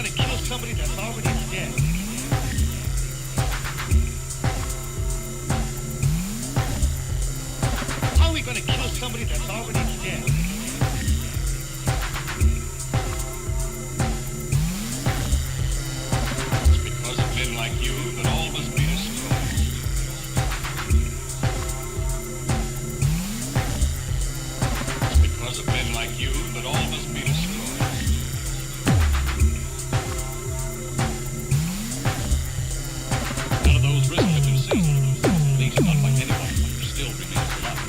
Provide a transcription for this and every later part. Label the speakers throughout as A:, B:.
A: going to kill somebody that's already dead? How are we going to kill somebody that's already dead?
B: It's because of men like you that all must be destroyed. It's because of men like you that all must be destroyed. None of those risks have been seen. At least not by anyone who still remains alive.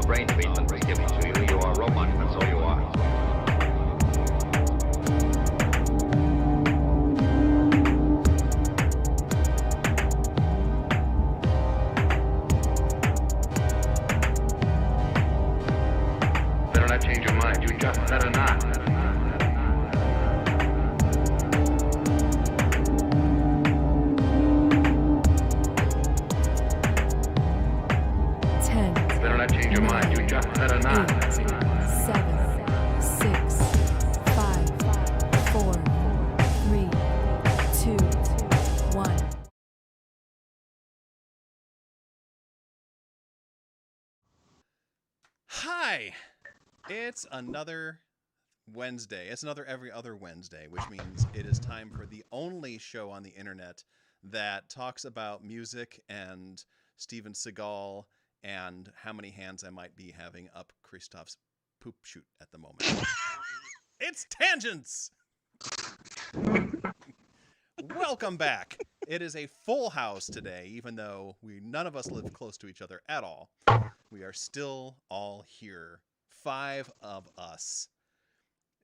C: brain treatment was given to you. You are a robot, that's all you are. Better not change your mind. You just better not.
D: 10,
C: Better not change your mind. You just better
D: 8,
C: not.
D: 7, 6, 5, 4, 3, 2, 1.
E: Hi! It's another Wednesday. It's another every other Wednesday, which means it is time for the only show on the internet that talks about music and Steven Seagal and how many hands I might be having up Christoph's poop shoot at the moment. It's Tangents! Welcome back. It is a full house today, even though none of us live close to each other at all. We are still all here. 5 of us.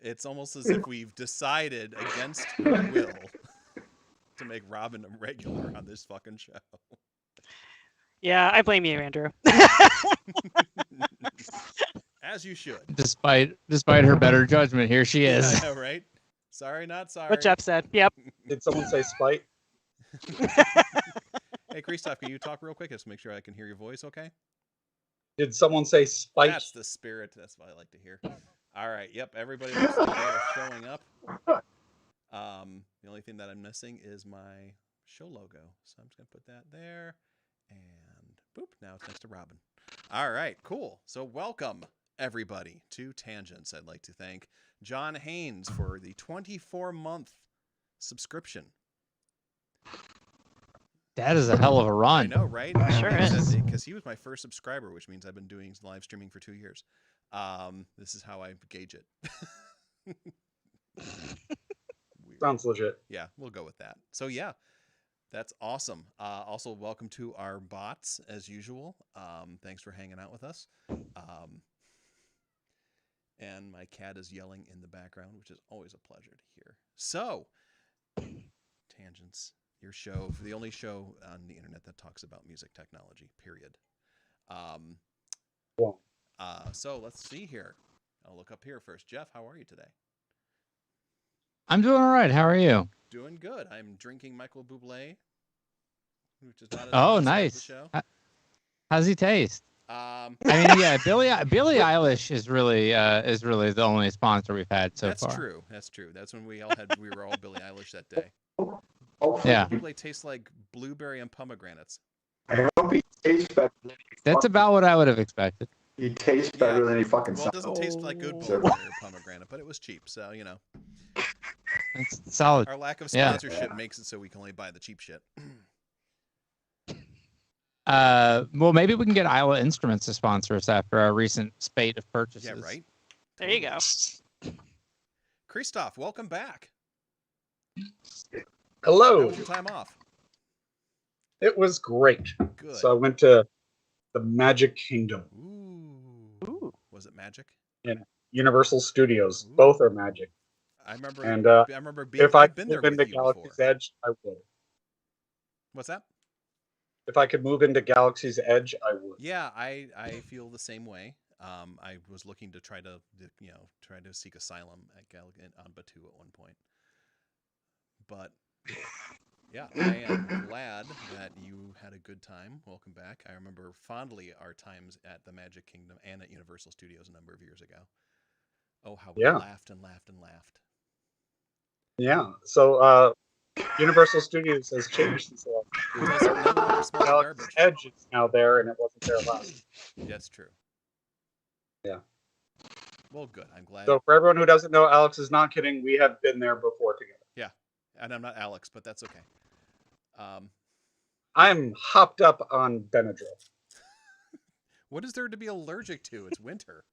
E: It's almost as if we've decided against her will to make Robin a regular on this fucking show.
F: Yeah, I blame you, Andrew.
E: As you should.
G: Despite her better judgment, here she is.
E: Yeah, I know, right? Sorry, not sorry.
F: What Jeff said. Yep.
H: Did someone say spite?
E: Hey, Christoph, can you talk real quick just to make sure I can hear your voice okay?
H: Did someone say spite?
E: That's the spirit. That's what I like to hear. All right. Yep. Everybody looks like they are showing up. The only thing that I'm missing is my show logo. So I'm just going to put that there. And boop. Now it's next to Robin. All right. Cool. So welcome, everybody, to Tangents. I'd like to thank John Haynes for the 24-month subscription.
G: That is a hell of a
E: I
G: run.
E: know, right?
F: Sure is.
E: Because he was my first subscriber, which means I've been doing live streaming for 2 years. This is how I gauge it. Weird.
H: Sounds legit.
E: Yeah, we'll go with that. So yeah, that's awesome. Also, welcome to our bots as usual. Thanks for hanging out with us. And my cat is yelling in the background, which is always a pleasure to hear. So, Tangents. Your show, the only show on the internet that talks about music technology, period.
H: Cool.
E: So let's see here. I'll look up here first. Jeff, how are you today?
G: I'm doing all right. How are you?
E: Doing good. I'm drinking Michael Bublé, which is not
G: Oh,
E: as
G: nice.
E: The show.
G: How's he taste? I mean, yeah, Billie Eilish is really the only sponsor we've had so
E: that's
G: far.
E: true. That's true. That's when we were all Billie Eilish that day.
G: Yeah,
E: Bublé tastes like blueberry and pomegranates.
I: I hope he tastes better.
G: that's about what I would have expected.
I: He tastes better than he fucking
E: Well, it
I: sounds.
E: doesn't taste like good
I: So-
E: blueberry or pomegranate, but it was cheap, so you know.
G: It's solid.
E: Our lack of
G: Yeah.
E: sponsorship makes it so we can only buy the cheap shit.
G: Well, maybe we can get Iowa Instruments to sponsor us after our recent spate of purchases.
E: Yeah, right.
F: There you go.
E: Christoph, welcome back. How
H: Hello.
E: was your time off?
H: It was great.
E: Good.
H: So I went to the Magic Kingdom,
E: Ooh. Was it magic?
H: Universal Studios.
E: Ooh.
H: Both are magic.
E: I remember.
H: And
E: I remember being.
H: if I
E: I've been
H: could
E: there
H: move
E: with
H: into
E: you
H: Galaxy's
E: before.
H: Edge, I would.
E: What's that?
H: If I could move into Galaxy's Edge, I would.
E: Yeah, I feel the same way. I was looking to try to seek asylum on Batuu at one point, but yeah, I am glad that you had a good time. Welcome back. I remember fondly our times at the Magic Kingdom and at Universal Studios a number of years ago. Oh, how we
H: Yeah.
E: laughed and laughed and laughed.
H: Yeah. So Universal Studios has changed since the last.
E: Because it no longer smells like
H: Galaxy's
E: garbage.
H: Edge is now there, and it wasn't there last.
E: That's true.
H: Yeah.
E: Well, good. I'm glad.
H: So for everyone who doesn't know, Alex is not kidding. We have been there before together.
E: And I'm not Alex, but that's okay.
H: I'm hopped up on Benadryl.
E: What is there to be allergic to? It's winter.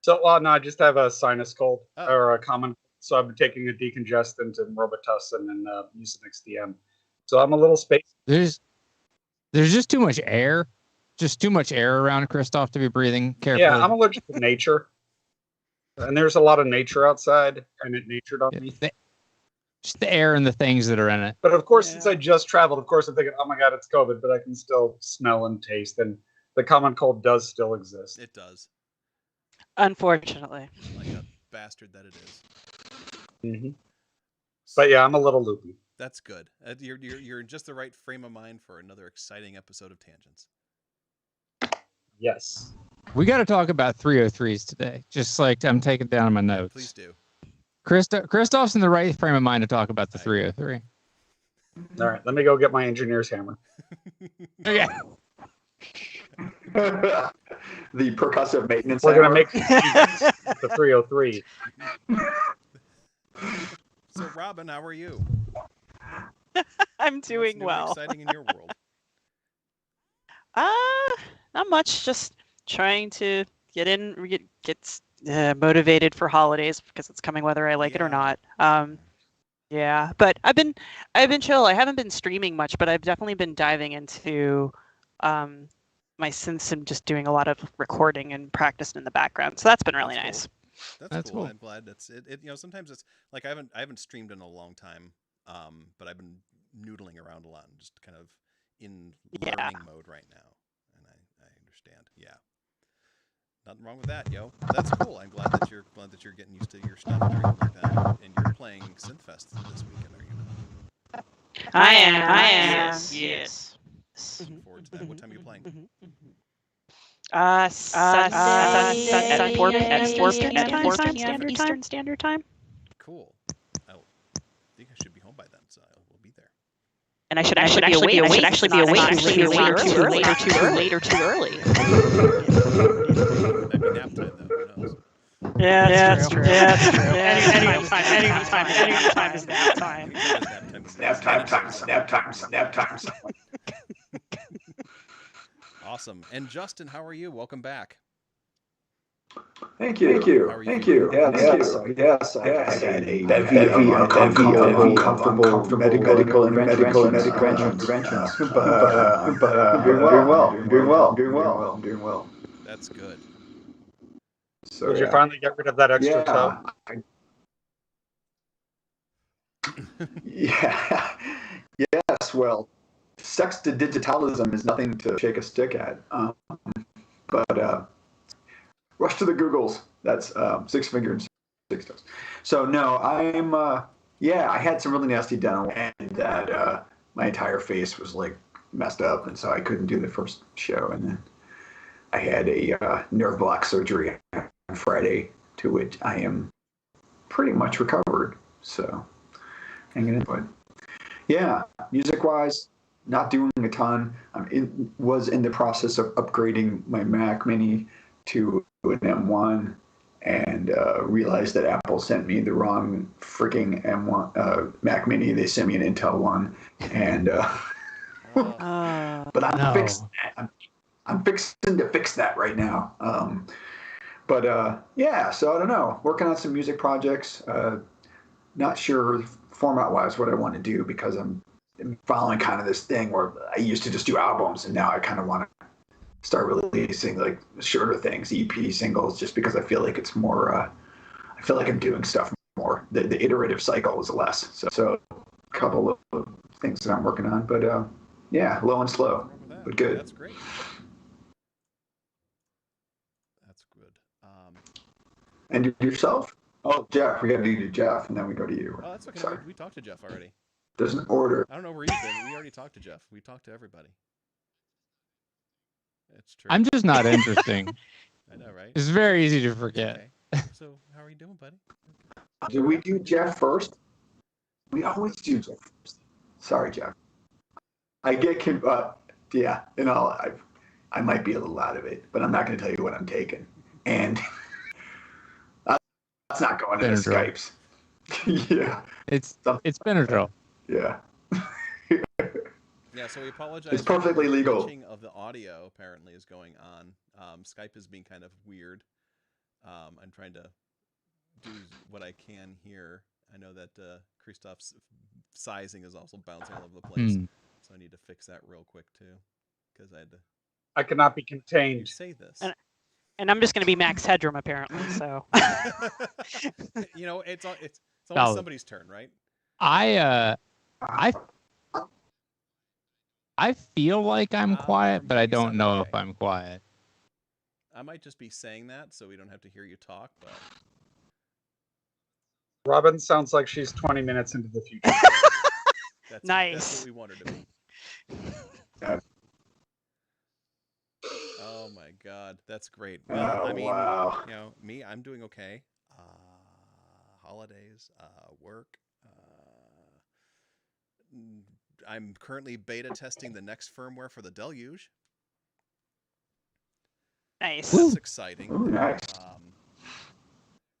H: So, no, I just have a sinus cold
E: Oh.
H: or a common. So I've been taking a decongestant and Robitussin and Mucinex DM. So I'm a little spaced.
G: There's just too much air just too much air around Christoph to be breathing carefully.
H: Yeah, I'm allergic to nature. And there's a lot of nature outside, and it natured on me.
G: Just the air and the things that are in it.
H: But of course, since I just traveled, of course I'm thinking, oh my god, it's COVID, but I can still smell and taste, and the common cold does still exist.
E: It does.
F: Unfortunately.
E: Like a bastard that it is.
H: Mm-hmm. But yeah, I'm a little loopy.
E: That's good. You're in just the right frame of mind for another exciting episode of Tangents.
H: Yes.
G: We got to talk about 303s today. Just like I'm taking down my notes.
E: Please do.
G: Christoph's in the right frame of mind to talk about the 303.
H: All right, let me go get my engineer's hammer.
G: Okay.
I: The percussive maintenance.
H: We're gonna
I: hammer.
H: make the 303.
E: So, Robin, how are you?
F: I'm doing
E: What's new and
F: well.
E: exciting in your world?
F: Not much. Just trying to get motivated for holidays because it's coming whether I like it or not. Yeah, but I've been chill. I haven't been streaming much, but I've definitely been diving into my synths and just doing a lot of recording and practicing in the background. So that's been really nice.
E: That's cool. I'm glad that's it. You know, sometimes it's like I haven't streamed in a long time, but I've been noodling around a lot and just kind of in learning mode right now, and I understand. Yeah, nothing wrong with that, yo. That's cool. I'm glad that you're getting used to your stuff and everything like that. And you're playing Synthfest this weekend, are you not?
F: I am. Yes.
E: Looking forward to that. What time are you playing?
F: Sunday at 4 p.m. Eastern Standard Time.
E: Cool. I think I should be home by then, so I will be there.
F: And I should actually be awake. I should actually be awake too late or too early.
E: That'd be nap time, though. Who knows?
F: Yeah, that's true. Anytime is nap time.
I: Snap time.
E: Awesome. And Justin, how are you? Welcome back.
I: Thank you. Yes. I had a heavy, uncomfortable medical interventions. But I'm doing well.
E: That's good.
H: So, did you finally get rid of that extra toe?
I: Yeah. Yes. Well, sextadigitalism is nothing to shake a stick at. But rush to the Googles. That's 6 fingers and 6 toes. So no, I'm. I had some really nasty dental, and that my entire face was like messed up, and so I couldn't do the first show, and then I had a nerve block surgery on Friday, to which I am pretty much recovered. So hanging in, but yeah, music-wise, not doing a ton. Was in the process of upgrading my Mac Mini to an M1, and realized that Apple sent me the wrong freaking M1 Mac Mini. They sent me an Intel one, and but I'm fixing that. I'm fixing to fix that right now. So I don't know. Working on some music projects. Not sure format-wise what I want to do, because I'm following kind of this thing where I used to just do albums, and now I kind of want to start releasing like shorter things, EP singles, just because I feel like it's more. I feel like I'm doing stuff more. The iterative cycle is less. So a couple of things that I'm working on, but low and slow, but good.
E: That's great. That's good.
I: And yourself? Oh, Jeff, we got to do Jeff, and then we go to you.
E: Oh, that's okay.
I: Sorry.
E: We talked to Jeff already.
I: There's an order.
E: I don't know where you've been. We already talked to Jeff. We talked to everybody. It's true.
G: I'm just not interesting.
E: I know, right?
G: It's very easy to forget.
E: Okay. So, how are you doing, buddy?
I: Do we do Jeff first? We always do Jeff first. Sorry, Jeff. I get I might be a little out of it, but I'm not going to tell you what I'm taking. And that's not going into Skypes. Yeah.
G: It's Benadryl.
I: Yeah.
E: Yeah, so we apologize.
I: It's perfectly legal.
E: The glitching of the audio apparently is going on. Skype is being kind of weird. I'm trying to do what I can here. I know that Christoph's sizing is also bouncing all over the place, so I need to fix that real quick too, because I had to.
H: I cannot be
E: You
H: contained.
E: say this.
F: And I'm just going to be Max Headroom apparently. So
E: You know, it's always
G: Solid.
E: somebody's turn, right?
G: I feel like I'm
E: For
G: quiet, but I
E: me, you
G: don't
E: sound
G: know
E: okay.
G: if I'm quiet.
E: I might just be saying that so we don't have to hear you talk, but
H: Robin sounds like she's 20 minutes into the future.
E: that's
F: Nice.
E: what we wanted to be.
I: Yeah.
E: Oh my God, that's great. Well, I mean,
I: wow.
E: you know, me, I'm doing okay. Holidays, work. I'm currently beta testing the next firmware for the Deluge.
F: nice.
E: That's exciting.
I: Ooh, nice.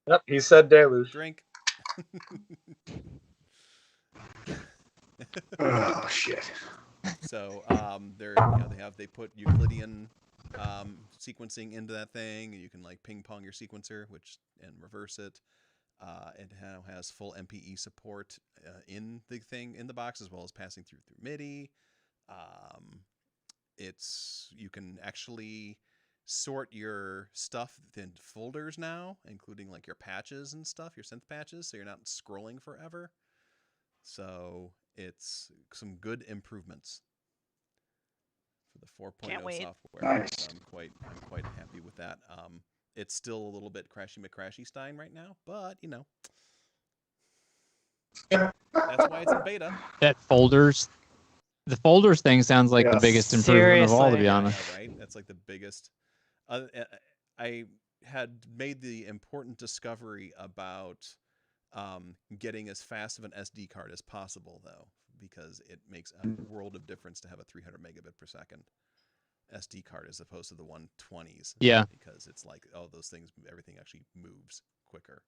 H: Yep, he said deluge.
E: Drink.
I: Oh shit.
E: So they put Euclidean sequencing into that thing, and you can like ping pong your sequencer, and reverse it. It now has full MPE support in the box, as well as passing through MIDI. You can actually sort your stuff in folders now, including like your patches and stuff, your synth patches, so you're not scrolling forever. So it's some good improvements for the 4.0
F: Can't wait.
E: software.
I: Nice.
E: So I'm quite happy with that. It's still a little bit crashy McCrashy Stein right now, but you know, that's why it's in beta.
G: The folders thing sounds like the
I: Yes.
G: biggest improvement of all, to
F: Seriously.
G: be
E: Yeah,
G: honest.
E: right? That's like the biggest. I had made the important discovery about getting as fast of an SD card as possible, though, because it makes a world of difference to have a 300 megabit per second SD card as opposed to the 120s.
G: Yeah.
E: Because it's like, oh, those things, everything actually moves quicker.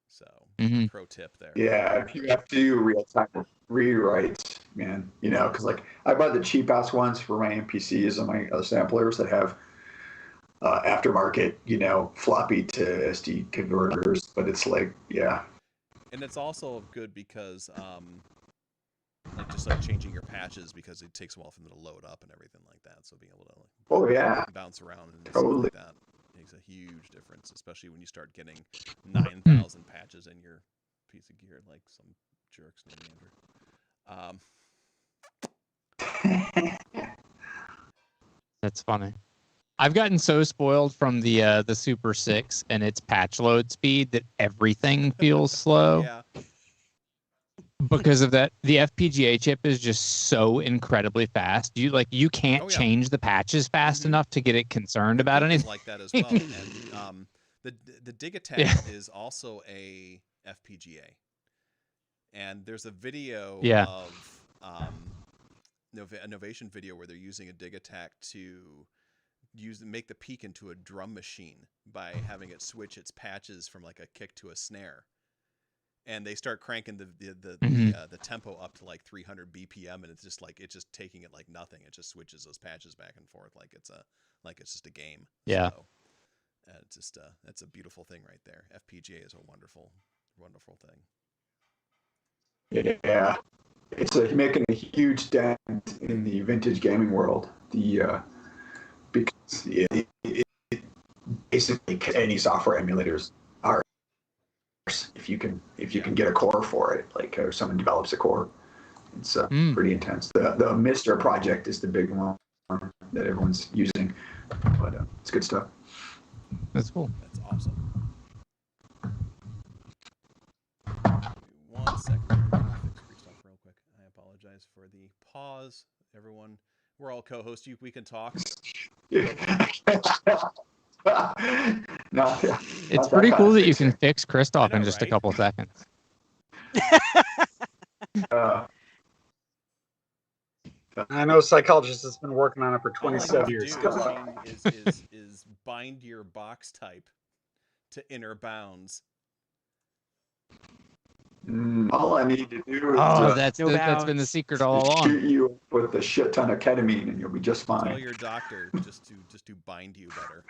E: So,
G: Mhm.
E: pro tip there.
I: Yeah, if you have to do real-time rewrites, man, you know, because like I buy the cheap-ass ones for my MPCs and my samplers that have aftermarket, you know, floppy to SD converters, but it's like, yeah.
E: And it's also good because, like just like changing your patches, because it takes a while for them to load up and everything like that. So being able to like
I: Oh yeah,
E: bounce around and stuff
I: totally.
E: like that makes a huge difference, especially when you start getting 9,000 patches in your piece of gear, like some jerks named Andrew.
G: That's funny. I've gotten so spoiled from the Super 6 and its patch load speed that everything feels slow.
E: Yeah.
G: Because of that. The FPGA chip is just so incredibly fast. You can't
E: Oh, yeah.
G: change the patches fast
E: Mhm.
G: enough to get it concerned about
E: It's
G: anything.
E: like that as well. And the Digitech
G: Yeah.
E: is also a FPGA, and there's a video
G: Yeah.
E: of a Novation video where they're using a Digitech to make the peak into a drum machine by having it switch its patches from like a kick to a snare. And they start cranking the tempo up to like 300 BPM, and it's just taking it like nothing. It just switches those patches back and forth like it's just a game.
G: Yeah.
E: So, it's just that's a beautiful thing right there. FPGA is a wonderful, wonderful thing.
I: Yeah, it's making a huge dent in the vintage gaming world. Because basically any software emulators are, if you can get a core for it, like or someone develops a core, it's pretty intense. The Mister project is the big one that everyone's using, but it's good stuff.
G: That's cool.
E: That's awesome. 1 second. I'm gonna fix Christoph real quick. I apologize for the pause. Everyone, we're all co-hosts. We can talk.
I: No, yeah,
G: It's pretty cool that you can fix Christoph in just a
E: right?
G: couple seconds.
H: I know a psychologist that's been working on it for
E: All I
H: 27
E: have to
H: years.
E: do is bind your box type to inner bounds.
I: All I need to do is
G: Oh,
I: just
G: that's been the secret all along.
I: shoot you with a shit ton of ketamine, and you'll be just
E: Tell
I: fine.
E: your doctor just to bind you better.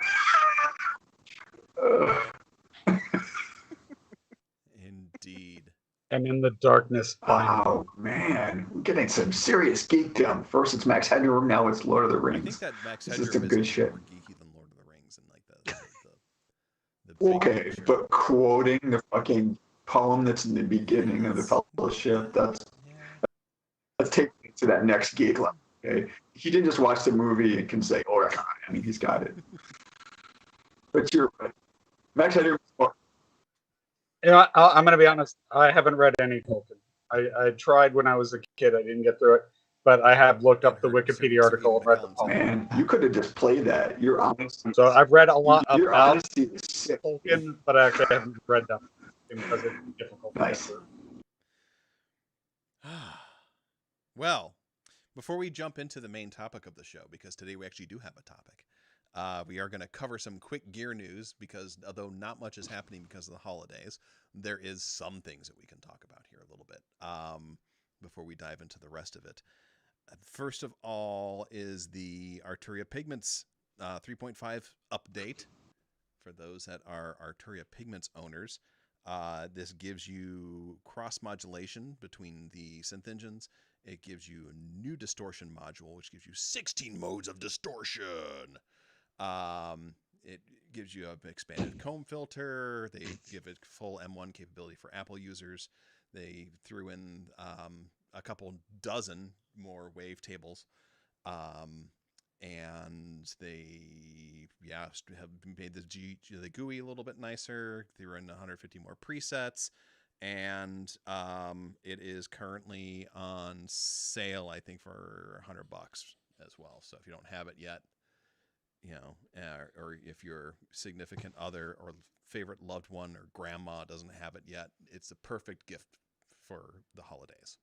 E: Indeed.
H: And in the darkness,
I: Oh man, we're getting some serious geekdom. First it's Max Headroom, now it's Lord of the
E: I
I: Rings.
E: think that Max
I: This
E: Headroom
I: is some
E: is
I: good
E: even
I: shit.
E: more geeky than Lord of the Rings and like the big
I: Okay,
E: picture.
I: but quoting the fucking poem that's in the beginning of the Fellowship, that's let's take it to that next geek level. Okay, he didn't just watch the movie and can say, "Oh, yeah," I mean, he's got it. But you're right. Max Headroom.
H: yeah, I'm going to be honest. I haven't read any Tolkien. I tried when I was a kid. I didn't get through it, but I have looked up the Wikipedia article and read the poem.
I: Man, you could have just played that. You're honest.
H: So I've read a lot
I: Your
H: about
I: honesty is sick.
H: Tolkien, but I actually haven't read them because it's difficult. to get
I: Nice.
H: through.
E: Well, before we jump into the main topic of the show, because today we actually do have a topic, we are going to cover some quick gear news because although not much is happening because of the holidays, there is some things that we can talk about here a little bit before we dive into the rest of it. First of all is the Arturia Pigments 3.5 update for those that are Arturia Pigments owners. This gives you cross-modulation between the synth engines. It gives you a new distortion module, which gives you 16 modes of distortion. It gives you an expanded comb filter. They give it full M1 capability for Apple users. They threw in a couple dozen more wavetables. And they, have made the GUI a little bit nicer. They were in 150 more presets, and it is currently on sale, I think, for $100 as well. So if you don't have it yet, or if your significant other or favorite loved one or grandma doesn't have it yet, it's a perfect gift for the holidays.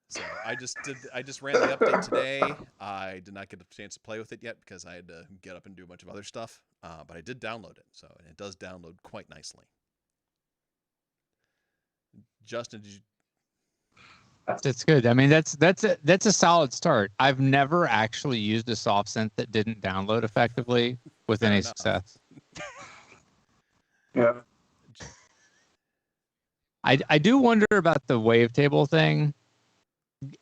E: So I just ran the update today. I did not get a chance to play with it yet because I had to get up and do a bunch of other stuff. But I did download it, so it does download quite nicely. Justin, did you?
G: That's good. I mean, that's a solid start. I've never actually used a soft synth that didn't download effectively with
E: Fair
G: any
E: enough.
G: success.
I: Yeah.
G: I do wonder about the wavetable thing.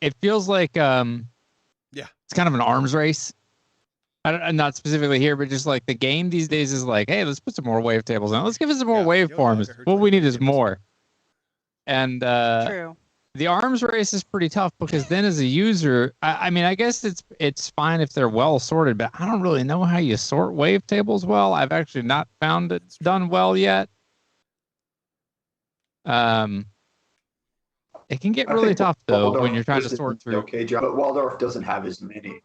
G: It feels like it's kind of an arms race. Not specifically here, but just like the game these days is like, hey, let's put some more wavetables in. Let's give it some more waveforms. What we need is more. And
F: True.
G: the arms race is pretty tough because then as a user, I mean, I guess it's fine if they're well sorted, but I don't really know how you sort wavetables well. I've actually not found it done well yet. It can get really tough though when you're trying to sort through.
I: Okay, job, but Waldorf doesn't have as many.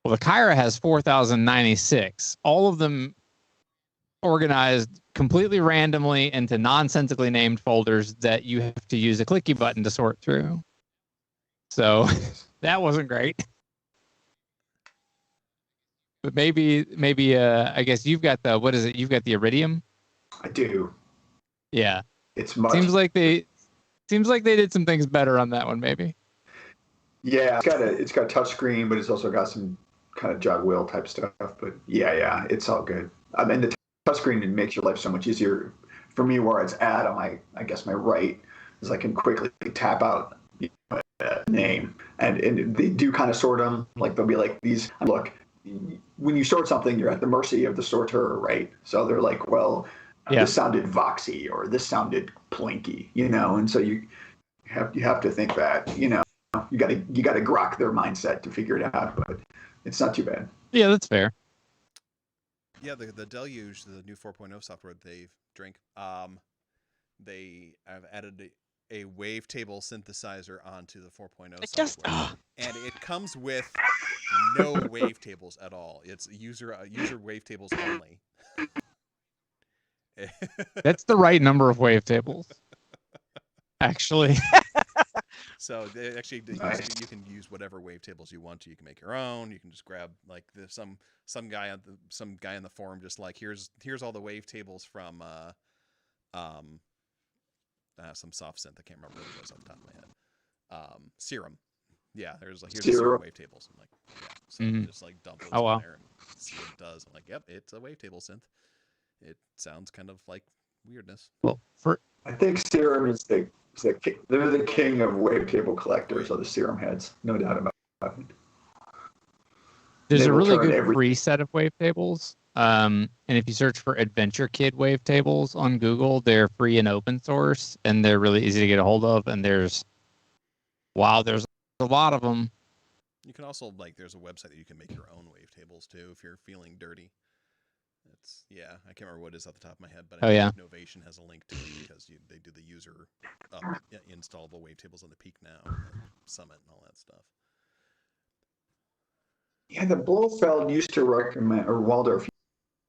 G: Well, the Kyra has 4,096. All of them organized completely randomly into nonsensically named folders that you have to use a clicky button to sort through. So that wasn't great. But maybe I guess you've got the, what is it? You've got the Iridium?
I: I do.
G: Yeah.
I: It's much.
G: Seems like they did some things better on that one, maybe.
I: Yeah, it's got a touch screen, but it's also got some kind of jog wheel type stuff. But yeah, it's all good. I mean, the touch screen makes your life so much easier. For me, where it's at on my right is I can quickly tap out name, and they do kind of sort them. Like they'll be like these. Look, when you sort something, you're at the mercy of the sorter, right? So they're like, well.
G: Yeah.
I: This sounded voxy or this sounded plinky, and so you have to think that, you got to grok their mindset to figure it out, but it's not too bad.
G: Yeah, that's fair.
E: Yeah, the Deluge, the new 4.0 software they drink, they have added a wavetable synthesizer onto the 4.0 software. And it comes with no wavetables at all. It's user wavetables only.
G: That's the right number of wavetables. Actually.
E: So they actually you can use whatever wavetables you want to. You can make your own. You can just grab like some guy on the forum just like here's all the wavetables from some soft synth. I can't remember what it was off the top of my head. Serum. Yeah, here's Serum wavetables. I'm like, yeah. So just like dump those in there and see what it does. I'm like, yep, it's a wavetable synth. It sounds kind of like weirdness.
G: Well, for
I: I think Serum is they're the king of wavetable collectors, are the Serum heads, no doubt about it.
G: there's
I: They
G: a
I: will
G: really
I: turn
G: good
I: every-
G: free set of wavetables. And if you search for Adventure Kid wavetables on Google, they're free and open source, and they're really easy to get a hold of. And there's a lot of them.
E: You can also there's a website that you can make your own wavetables too if you're feeling dirty. I can't remember what it is off the top of my head, but I know Novation has a link to it because they do the user installable wavetables on the Peak Now, and the Summit, and all that stuff.
I: Yeah, the Blofeld used to recommend, or Waldorf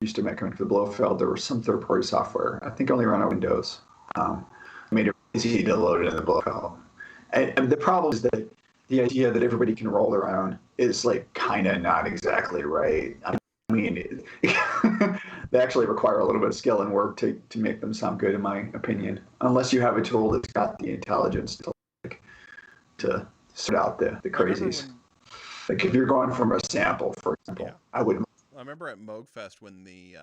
I: used to recommend for the Blofeld, there was some third-party software. I think only ran on Windows. Made it easy to load it in the Blofeld. And the problem is that the idea that everybody can roll their own is kind of not exactly right. I mean, they actually require a little bit of skill and work to make them sound good, in my opinion. Unless you have a tool that's got the intelligence to sort out the crazies. If you're going from a sample, for example, I wouldn't.
E: I remember at Moogfest when the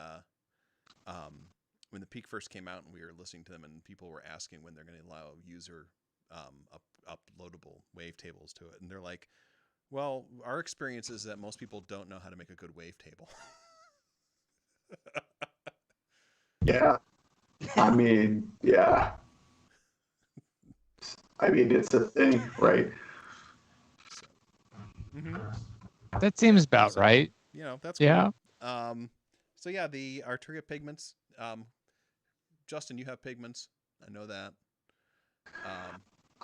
E: Peak first came out and we were listening to them, and people were asking when they're going to allow user uploadable wavetables to it, and they're like, well, our experience is that most people don't know how to make a good wavetable.
I: Yeah. I mean, yeah. I mean, it's a thing, right?
E: Mm-hmm.
G: That seems about right.
E: That's cool.
G: Yeah.
E: So yeah, the Arturia pigments. Justin, you have pigments. I know that.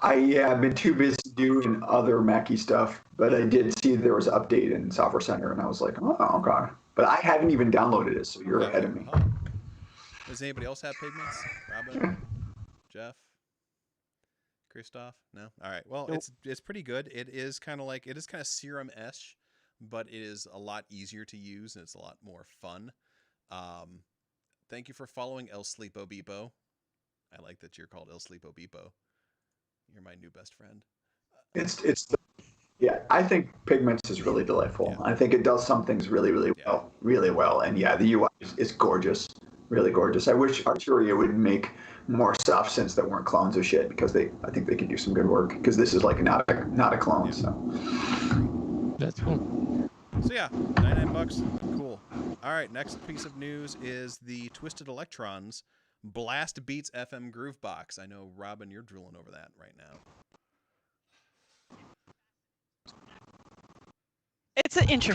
I: I've been too busy doing other Mackie stuff, but I did see there was an update in Software Center, and I was like, oh, okay. But I haven't even downloaded it, so you're ahead of me.
E: Oh. Does anybody else have pigments? Robin? Jeff? Christoph? No? All right. Well,
F: Nope.
E: it's pretty good. It is kind of Serum-esque, but it is a lot easier to use, and it's a lot more fun. Thank you for following El Sleepo Beepo. I like that you're called El Sleepo Beepo. You're my new best friend.
I: I think Pigments is really delightful. Yeah. I think it does some things really, really well. And the UI is gorgeous, really gorgeous. I wish Arturia would make more stuff since that weren't clones of shit, because I think they could do some good work, because this is not a clone. Yeah. So
G: that's cool.
E: So yeah, $99, cool. All right, next piece of news is the Twisted Electrons Blast Beats FM Groove Box. I know, Robin, you're drooling over that right now.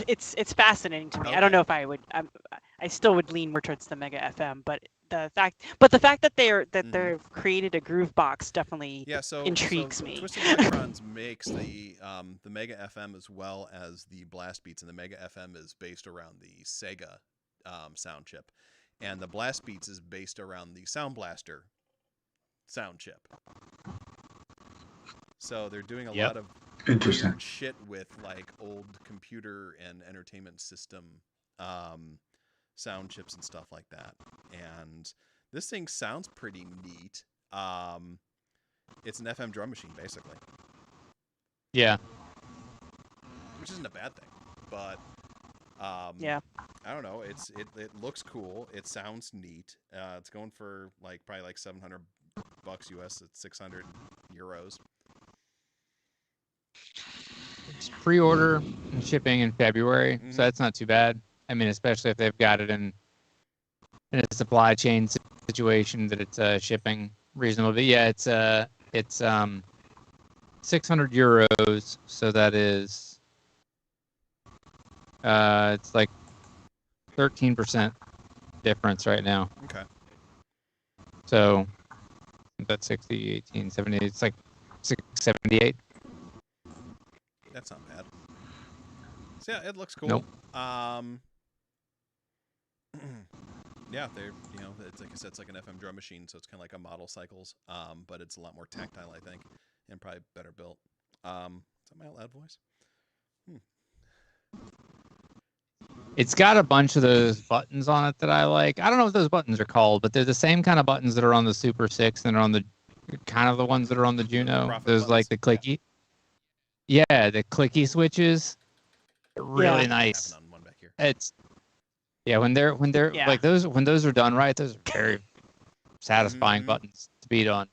F: It's fascinating to me. Okay. I don't know if I would. I still would lean more towards the Mega FM, but the fact that they've created a groove box definitely intrigues me.
E: Twisted Electrons makes the Mega FM as well as the Blast Beats, and the Mega FM is based around the Sega sound chip, and the Blast Beats is based around the Sound Blaster sound chip. So they're doing a lot of weird shit with old computer and entertainment system sound chips and stuff like that. And this thing sounds pretty neat. It's an FM drum machine, basically.
G: Yeah.
E: Which isn't a bad thing, but I don't know. It looks cool. It sounds neat. It's going for probably $700 US. It's 600 euros.
G: It's pre-order and shipping in February, so that's not too bad. I mean, especially if they've got it in a supply chain situation that it's shipping reasonably. Yeah, it's 600 euros, so that is it's 13% difference right now.
E: Okay.
G: So that's 60, 18, 70. It's 678.
E: That's not bad. So yeah, it looks cool.
G: Nope.
E: Yeah, they're it's like I said, it's like an FM drum machine, so it's kind of like a model cycles, but it's a lot more tactile, I think, and probably better built. Is that my loud voice?
G: It's got a bunch of those buttons on it that I like. I don't know what those buttons are called, but they're the same kind of buttons that are on the Super 6 and are on the kind of the ones that are on the Juno. Those buttons. The clicky. Yeah, the clicky switches. Really nice. It's when they're those are done right, those are very satisfying
E: Mhm.
G: buttons to beat on.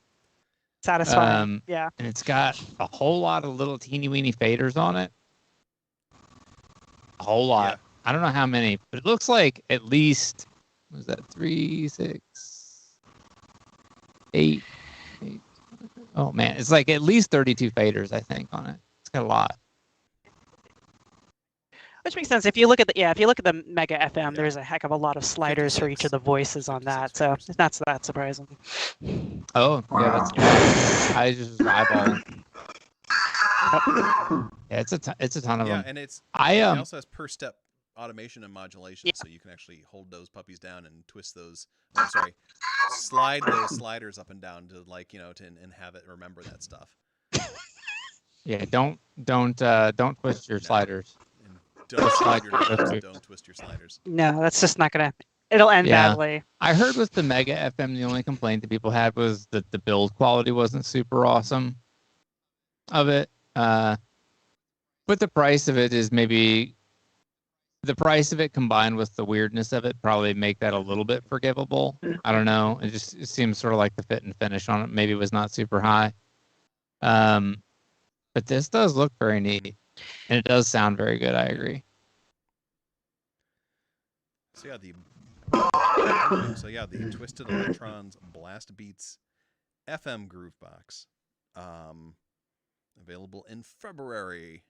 F: Satisfying. Yeah.
G: And it's got a whole lot of little teeny weeny faders on it. A whole lot.
E: Yeah.
G: I don't know how many, but it looks like at least, what was that 3, 6, 8. Oh man, it's like at least 32 faders, I think, on it. It's got a lot.
F: Which makes sense. If you look at the Mega FM, there's a heck of a lot of sliders for each of the voices on that, so it's not that surprising.
G: Oh, yeah, that's I just was eyeballing. Yeah, it's a ton of
E: Yeah,
G: them.
E: and it
G: I
E: also has per step automation and modulation, so you can actually hold those puppies down and twist those. I'm sorry, slide those sliders up and down to and have it remember that stuff.
G: Yeah, don't twist your sliders.
E: And don't slide your sliders. Don't twist your sliders.
F: No, that's just not gonna. It'll end badly.
G: I heard with the Mega FM, the only complaint that people had was that the build quality wasn't super awesome of it. But the price of it is maybe the price of it combined with the weirdness of it probably make that a little bit forgivable. I don't know. It seems sort of like the fit and finish on it maybe was not super high. But this does look very neat, and it does sound very good. I agree.
E: So yeah, the Twisted Electrons Blast Beats FM Groove Box, available in February.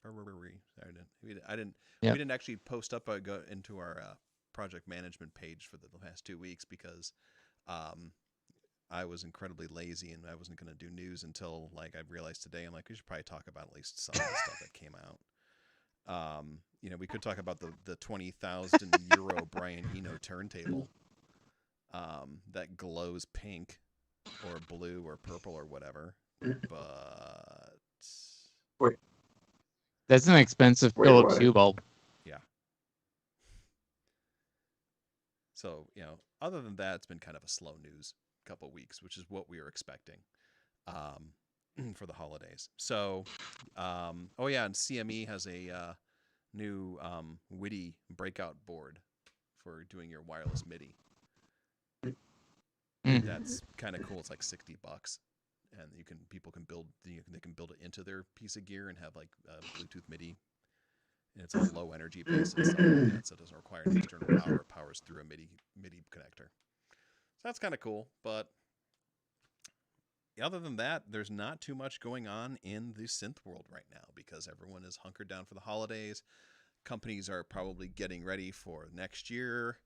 E: Sorry, we didn't actually post up go into our project management page for the past 2 weeks because I was incredibly lazy and I wasn't going to do news until I realized today. I'm like, we should probably talk about at least some of the stuff that came out. We could talk about the 20,000 euro Brian Eno turntable that glows pink or blue or purple or whatever. But
I: Wait.
G: That's an expensive Philips Hue bulb.
E: Yeah. So, other than that, it's been kind of a slow news couple weeks, which is what we were expecting for the holidays. So, and CME has a new WIDI breakout board for doing your wireless MIDI. That's kind of cool. It's like $60, and people can build they can build it into their piece of gear and have Bluetooth MIDI, and it's a low energy base and stuff like that, so it doesn't require an external power. It powers through a MIDI connector. So that's kind of cool, but other than that, there's not too much going on in the synth world right now because everyone is hunkered down for the holidays. Companies are probably getting ready for next year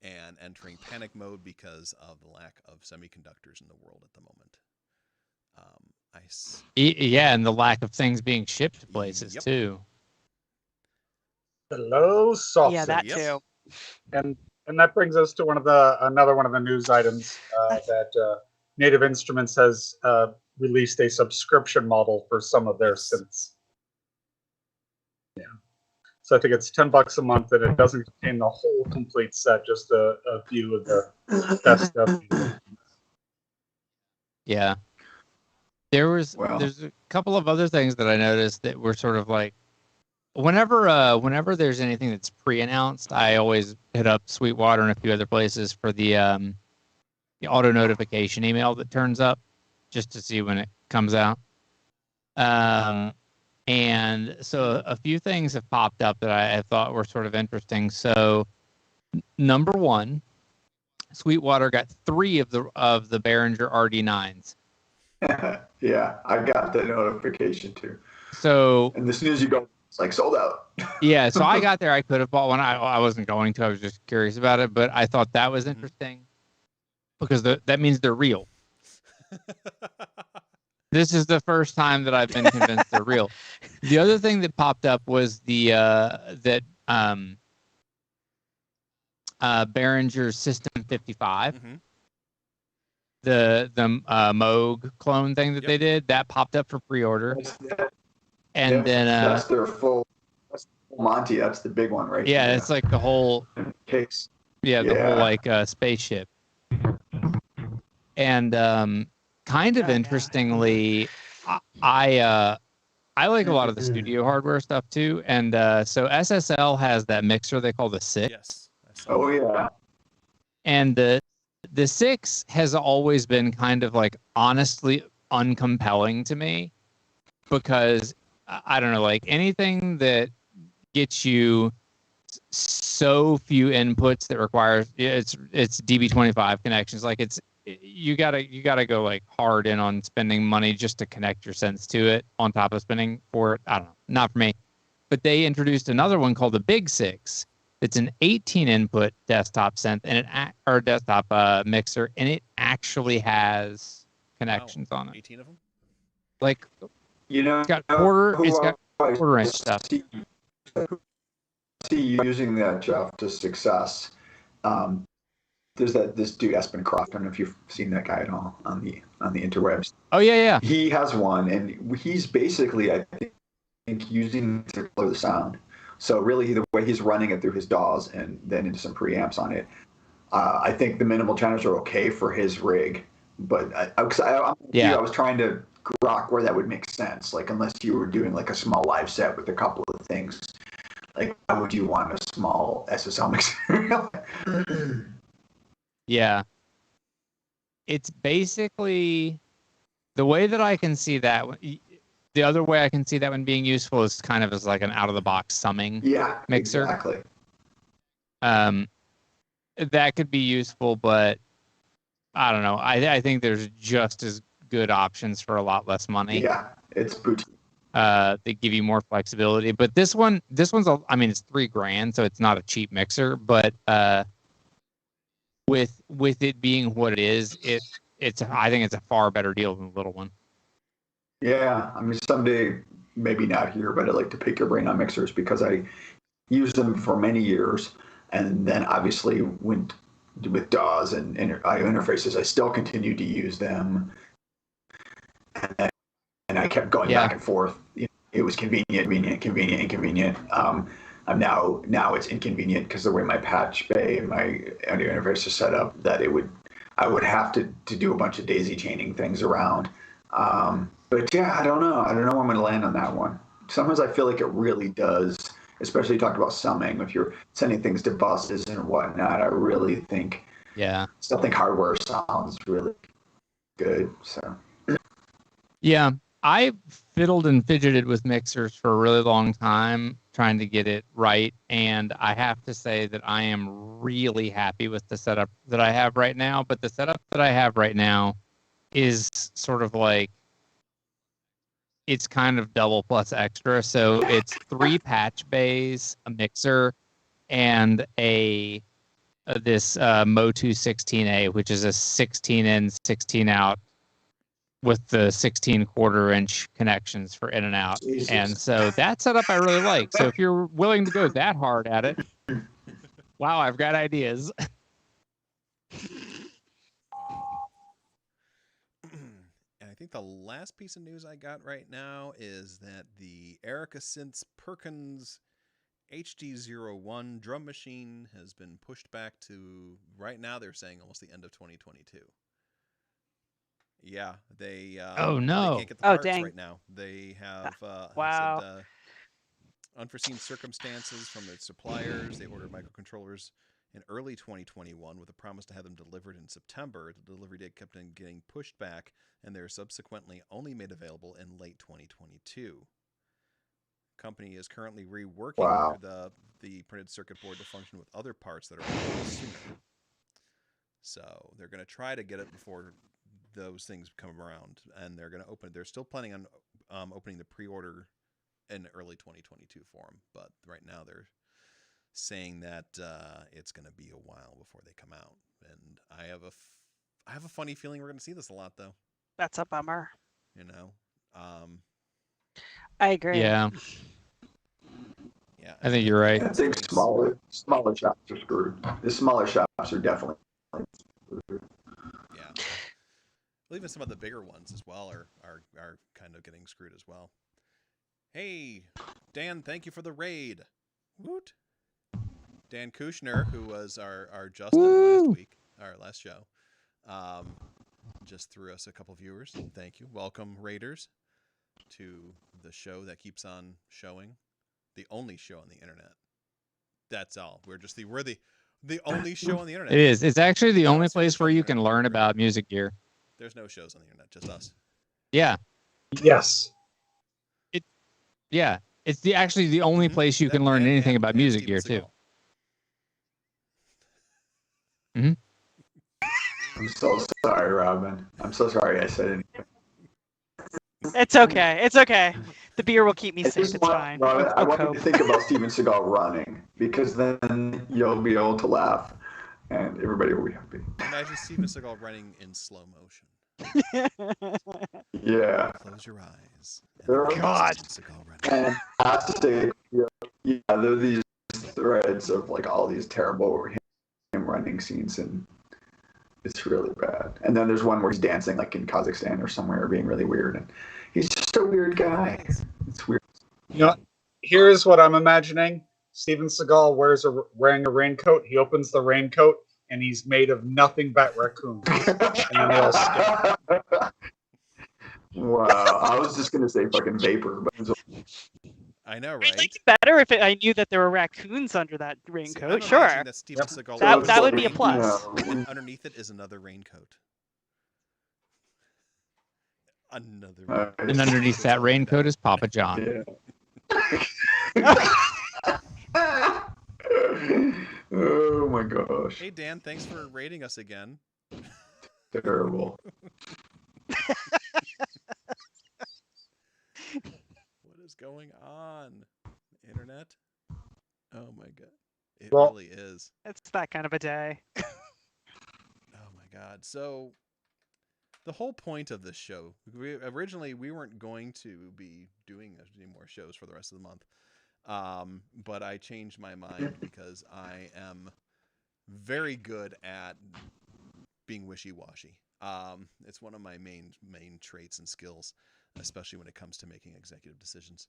E: and entering panic mode because of the lack of semiconductors in the world at the moment.
G: Yeah, and the lack of things being shipped to places too.
H: Hello, soft.
F: Yeah, that too.
H: And that brings us to another one of the news items that Native Instruments has released a subscription model for some of their synths. Yeah. So I think it's $10 a month, and it doesn't contain the whole complete set, just a few of the best stuff.
G: Yeah. There's a couple of other things that I noticed that were sort of like whenever there's anything that's pre-announced, I always hit up Sweetwater and a few other places for the auto notification email that turns up just to see when it comes out. And so a few things have popped up that I thought were sort of interesting. So number one, Sweetwater got 3 of the Behringer RD9s.
I: Yeah, I got the notification too.
G: So
I: and as soon as you go, it's sold out.
G: Yeah, so I got there. I could have bought one. I wasn't going to. I was just curious about it, but I thought that was interesting because that means they're real. This is the first time that I've been convinced they're real. The other thing that popped up was the Behringer System 55.
E: Mm-hmm.
G: The Moog clone thing that they did, that popped up for pre-order. And then
I: that's their full Monty. That's the big one, right?
G: Yeah, it's like the whole
I: case.
G: Yeah, the whole spaceship. And kind of interestingly, I like a lot of the studio hardware stuff too. And so SSL has that mixer they call the 6.
E: Yes.
G: Oh yeah. And the The 6 has always been kind of like honestly uncompelling to me because I don't know, like anything that gets you so few inputs that requires it's DB25 connections. Like you gotta go like hard in on spending money just to connect your sense to it on top of spending for it. I don't know, not for me. But they introduced another one called the Big 6. It's an 18 input desktop synth or desktop mixer, and it actually has connections on it.
E: 18 of them.
G: Like,
I: It's
G: got quarter-inch stuff.
I: See you using that, Jeff, to success. There's this dude Espen Croft. I don't know if you've seen that guy at all on the interwebs.
G: Oh yeah.
I: He has one, and he's basically, I think, using it to clear the sound. So really, the way he's running it through his DAWs and then into some preamps on it, I think the minimal channels are okay for his rig. But I was trying to grok where that would make sense. Like unless you were doing like a small live set with a couple of things, like why would you want a small SSL mixer?
G: Yeah. It's basically the way that I can see that. The other way I can see that one being useful is kind of as like an out-of-the-box summing mixer.
I: Exactly.
G: That could be useful, but I don't know. I think there's just as good options for a lot less money.
I: Yeah, it's boutique.
G: They give you more flexibility, but this one's it's $3,000, so it's not a cheap mixer. But with it being what it is, I think it's a far better deal than the little one.
I: Yeah, I mean, someday, maybe not here, but I'd like to pick your brain on mixers because I used them for many years, and then obviously went with DAWs and IO interfaces. I still continue to use them, and I kept going back and forth. It was convenient. I'm now it's inconvenient because the way my patch bay and my audio interface is set up, that I would have to do a bunch of daisy chaining things around. But yeah, I don't know where I'm going to land on that one. Sometimes I feel like it really does, especially you talked about summing. If you're sending things to buses and whatnot, I really think, still think hardware sounds really good. So,
G: yeah, I fiddled and fidgeted with mixers for a really long time, trying to get it right. And I have to say that I am really happy with the setup that I have right now. But the setup that I have right now is sort of like, it's kind of double plus extra. So it's 3 patch bays, a mixer, and this Motu 16A, which is a 16 in, 16 out with the 16 quarter-inch connections for in and out.
I: Jesus.
G: And so that setup I really like. So if you're willing to go that hard at it, wow, I've got ideas.
E: I think the last piece of news I got right now is that the Erica Synths Perkins HD01 drum machine has been pushed back to, right now they're saying almost the end of 2022. Yeah, they
G: oh no,
E: they can't get the parts
F: dang.
E: right now. They have
F: Wow.
E: said, unforeseen circumstances from its suppliers. They ordered microcontrollers in early 2021 with a promise to have them delivered in September. The delivery date kept on getting pushed back, and they're subsequently only made available in late 2022. Company is currently reworking the printed circuit board to function with other parts that are available sooner. So they're going to try to get it before those things come around, and they're going to open it. They're still planning on opening the pre-order in early 2022 for them, but right now they're saying that it's going to be a while before they come out. And I have a funny feeling we're going to see this a lot, though.
F: That's a bummer.
E: You know,
F: I agree.
G: Yeah,
E: yeah.
G: I think you're right.
I: I think smaller shops are screwed. The smaller shops are definitely screwed.
E: Yeah. Well, even some of the bigger ones as well are kind of getting screwed as well. Hey, Dan, thank you for the raid. Woot. Dan Kushner, who was our Justin our last show, just threw us a couple viewers. Thank you. Welcome, Raiders, to the show that keeps on showing, the only show on the internet. That's all. We're The only show on the internet.
G: It is. It's actually the only
E: It's the
G: place
E: only
G: where
E: show
G: you
E: on the
G: can
E: internet.
G: learn about music gear.
E: There's no shows on the internet, just us.
G: Yeah.
H: Yes.
G: Yeah. It's actually the only
E: Mhm.
G: place you
E: That-
G: can learn
E: and-
G: anything
E: and-
G: about
E: and
G: music
E: Steven
G: gear too.
E: Seagal.
I: I'm so sorry, Robin. I'm so sorry I said anything.
F: It's okay. It's okay. The beer will keep me
I: I
F: safe.
I: just
F: It's
I: want,
F: fine.
I: Robin, I
F: I'll
I: want you
F: cope.
I: to think about Steven Seagal running, because then you'll be able to laugh, and everybody will be happy.
E: Imagine Steven Seagal running in slow motion.
I: Yeah.
E: Close your eyes. and
I: There-
E: imagine
F: God.
E: Steven Seagal running.
I: Fantastic. Yeah, there are these threads of like all these terrible him running scenes, and it's really bad. And then there's one where he's dancing like in Kazakhstan or somewhere, being really weird, and he's just a weird guy. It's weird.
H: You know, here's what I'm imagining. Steven Seagal wearing a raincoat. He opens the raincoat, and he's made of nothing but raccoons. And then they all stick.
I: Wow, I was just gonna say fucking vapor, but
E: I know,
F: I'd
E: right?
F: like it better if I knew that there were raccoons under that
E: See, I'm
F: raincoat. Sure.
E: imagining That Steven
H: Yep.
E: Seagal
F: That-
E: wears
F: that
E: a
F: would be a
E: raincoat,
F: plus.
E: And underneath it is another raincoat. Another.
I: Nice.
G: And underneath that raincoat is Papa John.
I: Yeah. Oh my gosh,
E: Hey Dan, thanks for rating us again.
I: terrible.
E: What is going on? Internet? Oh my god. It
H: Well-
E: really is.
F: It's that kind of a day.
E: Oh my god. So the whole point of this show, originally we weren't going to be doing any more shows for the rest of the month. But I changed my mind because I am very good at being wishy-washy. It's one of my main traits and skills, especially when it comes to making executive decisions.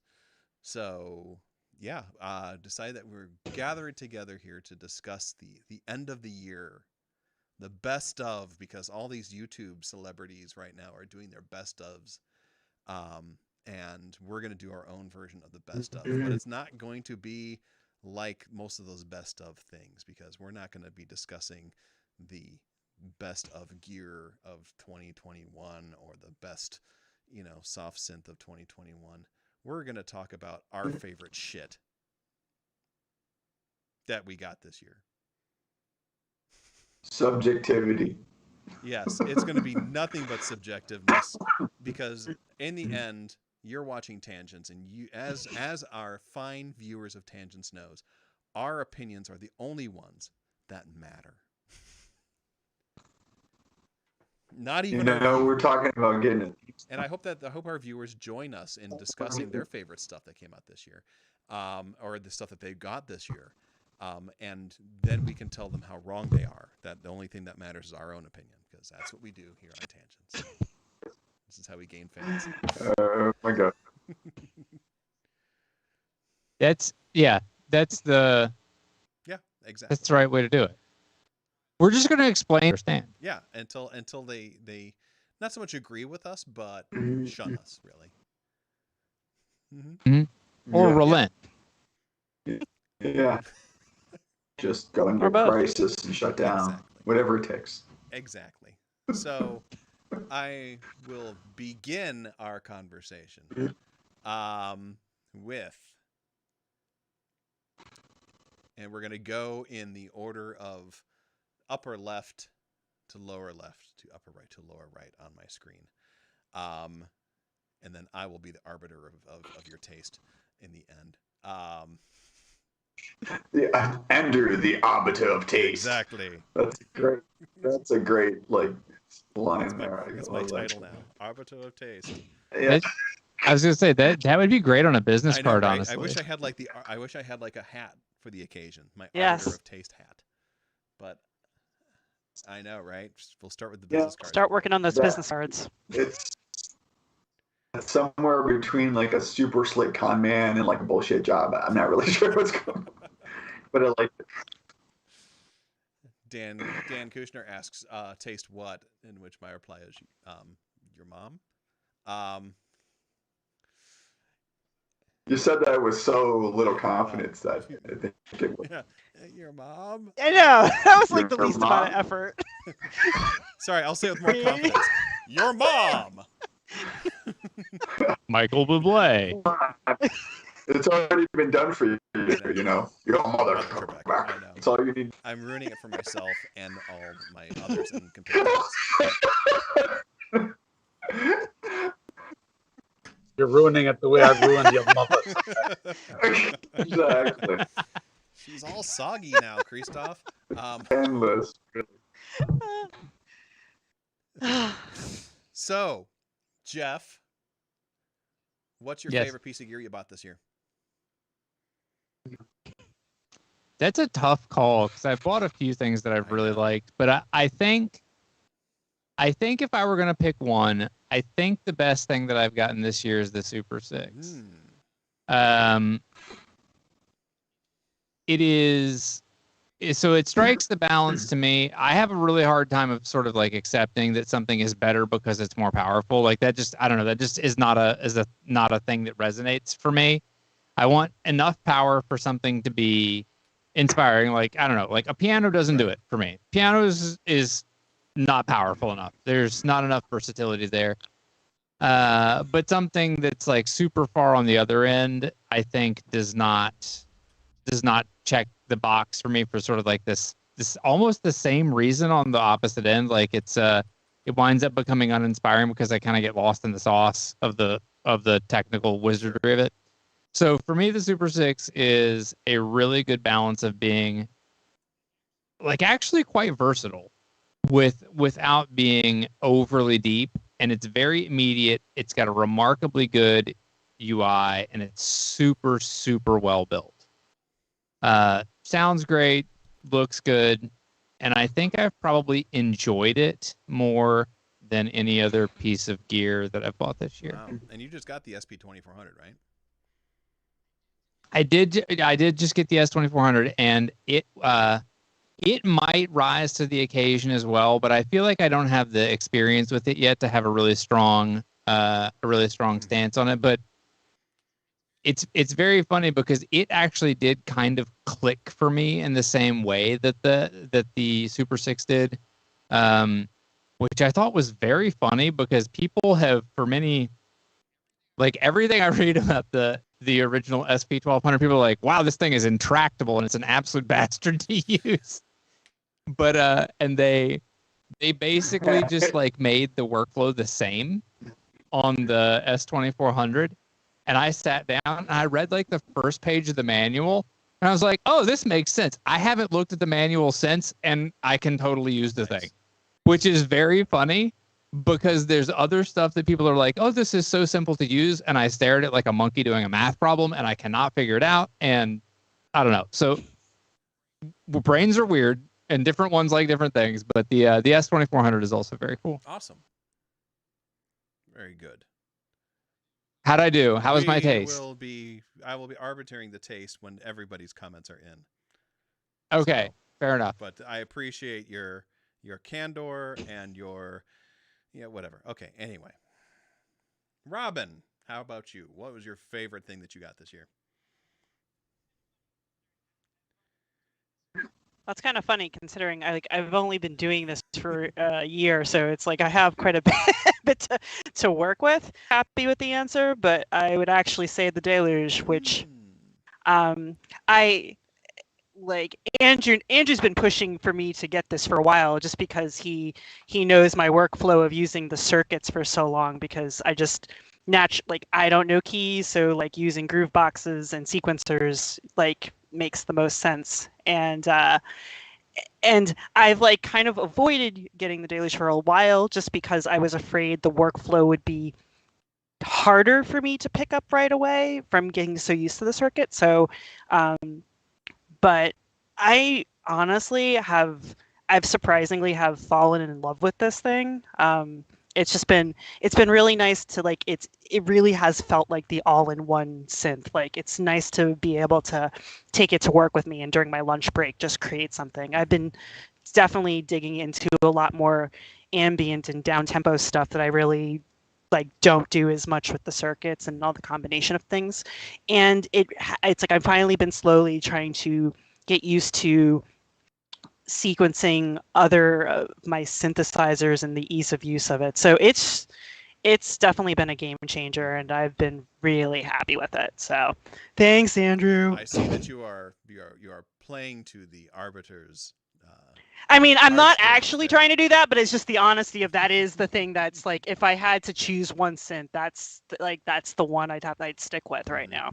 E: So yeah, decided that we're gathering together here to discuss the end of the year, the best of, because all these YouTube celebrities right now are doing their best ofs. And we're going to do our own version of the best of, but it's not going to be like most of those best of things, because we're not going to be discussing the best of gear of 2021 or the best, soft synth of 2021. We're going to talk about our favorite shit that we got this year.
I: Subjectivity.
E: Yes, it's going to be nothing but subjectiveness, because in the end, you're watching Tangents, and you, as our fine viewers of Tangents knows, our opinions are the only ones that matter. Not even
I: We're talking about getting it.
E: And I hope our viewers join us in discussing their favorite stuff that came out this year, or the stuff that they got this year, and then we can tell them how wrong they are. That the only thing that matters is our own opinion, because that's what we do here on Tangents. This is how we gain fans.
I: Oh my god.
G: That's
E: Yeah, exactly.
G: that's the right way to do it. We're just going to explain, understand.
E: Yeah, until they not so much agree with us, but shun us, really.
G: Or
I: Yeah.
G: relent.
I: Yeah. Just go into
F: Or both.
I: crisis and shut down.
E: Exactly.
I: Whatever it takes.
E: Exactly. So I will begin our conversation with, and we're going to go in the order of upper left to lower left to upper right to lower right on my screen. And then I will be the arbiter of your taste in the end.
I: Yeah, Ender, the arbiter of taste.
E: Exactly.
I: That's great. That's a great line
E: That's
I: there.
E: my title now. Arbiter of taste.
I: Yeah.
G: I was going to say that would be great on a business
E: I know,
G: card,
E: right?
G: honestly.
E: I wish I had like a hat for the occasion. My
F: Yes.
E: arbiter of taste hat. But I know, right? We'll start with the
I: Yeah.
E: business card.
F: Start working on those
I: Yeah.
F: business cards.
I: It's somewhere between like a super slick con man and like a bullshit job. I'm not really sure what's going on. But I like it.
E: Dan Kushner asks, taste what? In which my reply is, your mom.
I: You said that with so little confidence that I think it was.
E: Yeah. Your mom.
F: I know that was like the
I: Your
F: least amount of
I: mom?
F: effort.
E: Sorry, I'll say it with more confidence. Your mom.
G: Michael Bublé.
I: It's already been done for you, you know. Your mother.
E: Trebek, I know.
I: That's all you need.
E: I'm ruining it for myself and all my others and compatriots.
H: You're ruining it the way I ruined your mother.
I: Exactly.
E: She's all soggy now, Christoph.
I: Endless.
E: So, Jeff, what's your
G: Yes.
E: favorite piece of gear you bought this year?
G: That's a tough call because I've bought a few things that I've really liked, but I think if I were gonna pick one, I think the best thing that I've gotten this year is the Super 6. It is so it strikes the balance to me. I have a really hard time of sort of like accepting that something is better because it's more powerful. Like that just I don't know, that just is not a thing that resonates for me. I want enough power for something to be inspiring. Like I don't know, like a piano doesn't do it for me. Piano is not powerful enough. There's not enough versatility there. But something that's like super far on the other end, I think does not check the box for me for sort of like this almost the same reason on the opposite end. Like it winds up becoming uninspiring because I kind of get lost in the sauce of the technical wizardry of it. So for me, the Super 6 is a really good balance of being like actually quite versatile without being overly deep, and it's very immediate. It's got a remarkably good UI, and it's super, super well built. Sounds great, looks good, and I think I've probably enjoyed it more than any other piece of gear that I've bought this year.
E: Wow. And you just got the SP2400, right?
G: I did just get the S2400, and it might rise to the occasion as well, but I feel like I don't have the experience with it yet to have a really strong stance on it. But it's very funny because it actually did kind of click for me in the same way that the Super 6 did, which I thought was very funny because people have for many, like everything I read about the original SP1200, people are like, wow, this thing is intractable and it's an absolute bastard to use. But and they basically just like made the workflow the same on the S2400. And I sat down and I read like the first page of the manual and I was like, oh, this makes sense. I haven't looked at the manual since and I can totally use the thing, which is very funny because there's other stuff that people are like, oh, this is so simple to use. And I stare at it like a monkey doing a math problem and I cannot figure it out. And I don't know. So brains are weird and different ones like different things. But the S2400 is also very cool.
E: Awesome. Very good.
G: How'd I do? How was my taste?
E: I will be arbitrating the taste when everybody's comments are in.
G: Okay,
E: So,
G: fair enough.
E: But I appreciate your candor and your whatever. Okay, anyway. Robin, how about you? What was your favorite thing that you got this year?
F: That's kind of funny considering I've only been doing this for a year, so it's like I have quite a bit to work with. Happy with the answer, but I would actually say the Deluge, which I like. Andrew's been pushing for me to get this for a while, just because he knows my workflow of using the circuits for so long. Because I just I don't know keys, so like using groove boxes and sequencers like makes the most sense. And I've like kind of avoided getting the Deluge for a while just because I was afraid the workflow would be harder for me to pick up right away from getting so used to the circuit. So, but I honestly I've surprisingly have fallen in love with this thing. It's been really nice to like, it really has felt like the all-in-one synth. Like it's nice to be able to take it to work with me and during my lunch break, just create something. I've been definitely digging into a lot more ambient and down-tempo stuff that I really like don't do as much with the circuits and all the combination of things. And it's like I've finally been slowly trying to get used to sequencing other of my synthesizers and the ease of use of it. So it's definitely been a game changer, and I've been really happy with it. So thanks, Andrew.
E: I see that you are playing to the arbiters.
F: I mean, I'm not
E: heartstrings
F: actually
E: there.
F: trying to do that, but it's just the honesty of that is the thing that's like, if I had to choose one synth, that's the one I'd stick with right now.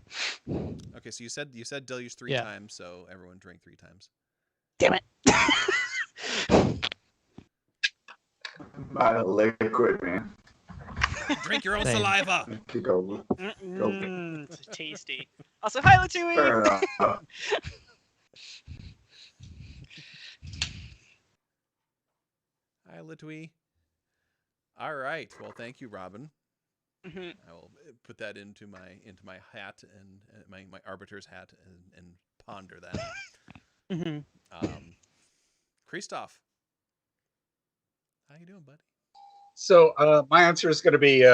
E: Okay, so you said deluge 3
G: Yeah.
E: times, so everyone drink 3 times.
F: Damn it.
I: My liquid, man.
E: Drink your own
G: Same.
E: saliva.
I: To go.
F: It's tasty. Also, hi, Latui.
I: Fair enough.
E: Hi, Litui. All right. Well, thank you, Robin.
F: Mhm.
E: I will put that into my hat and my arbiter's hat and ponder that.
F: Mhm.
E: Christoph, how you doing, buddy?
H: So my answer is going to be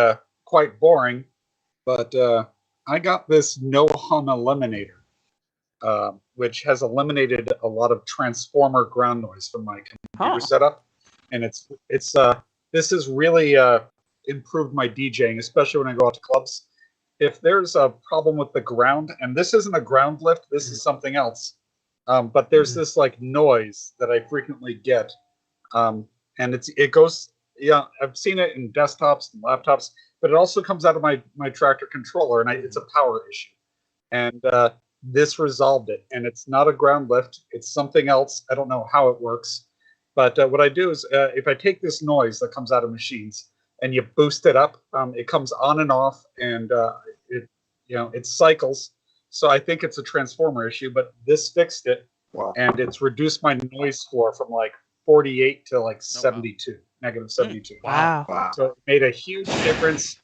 H: quite boring, but I got this no hum eliminator, which has eliminated a lot of transformer ground noise from my computer
F: Huh.
H: setup, and this has really improved my DJing, especially when I go out to clubs. If there's a problem with the ground, and this isn't a ground lift, this is something else, but there's this like noise that I frequently get, and it goes. Yeah, I've seen it in desktops and laptops, but it also comes out of my tractor controller, and it's a power issue. And this resolved it, and it's not a ground lift; it's something else. I don't know how it works, but what I do is if I take this noise that comes out of machines and you boost it up, it comes on and off, and it cycles. So I think it's a transformer issue, but this fixed it,
I: Wow.
H: and it's reduced my noise score from like 48 to like 72, negative 72.
F: Wow.
I: Wow.
H: So it made a huge difference,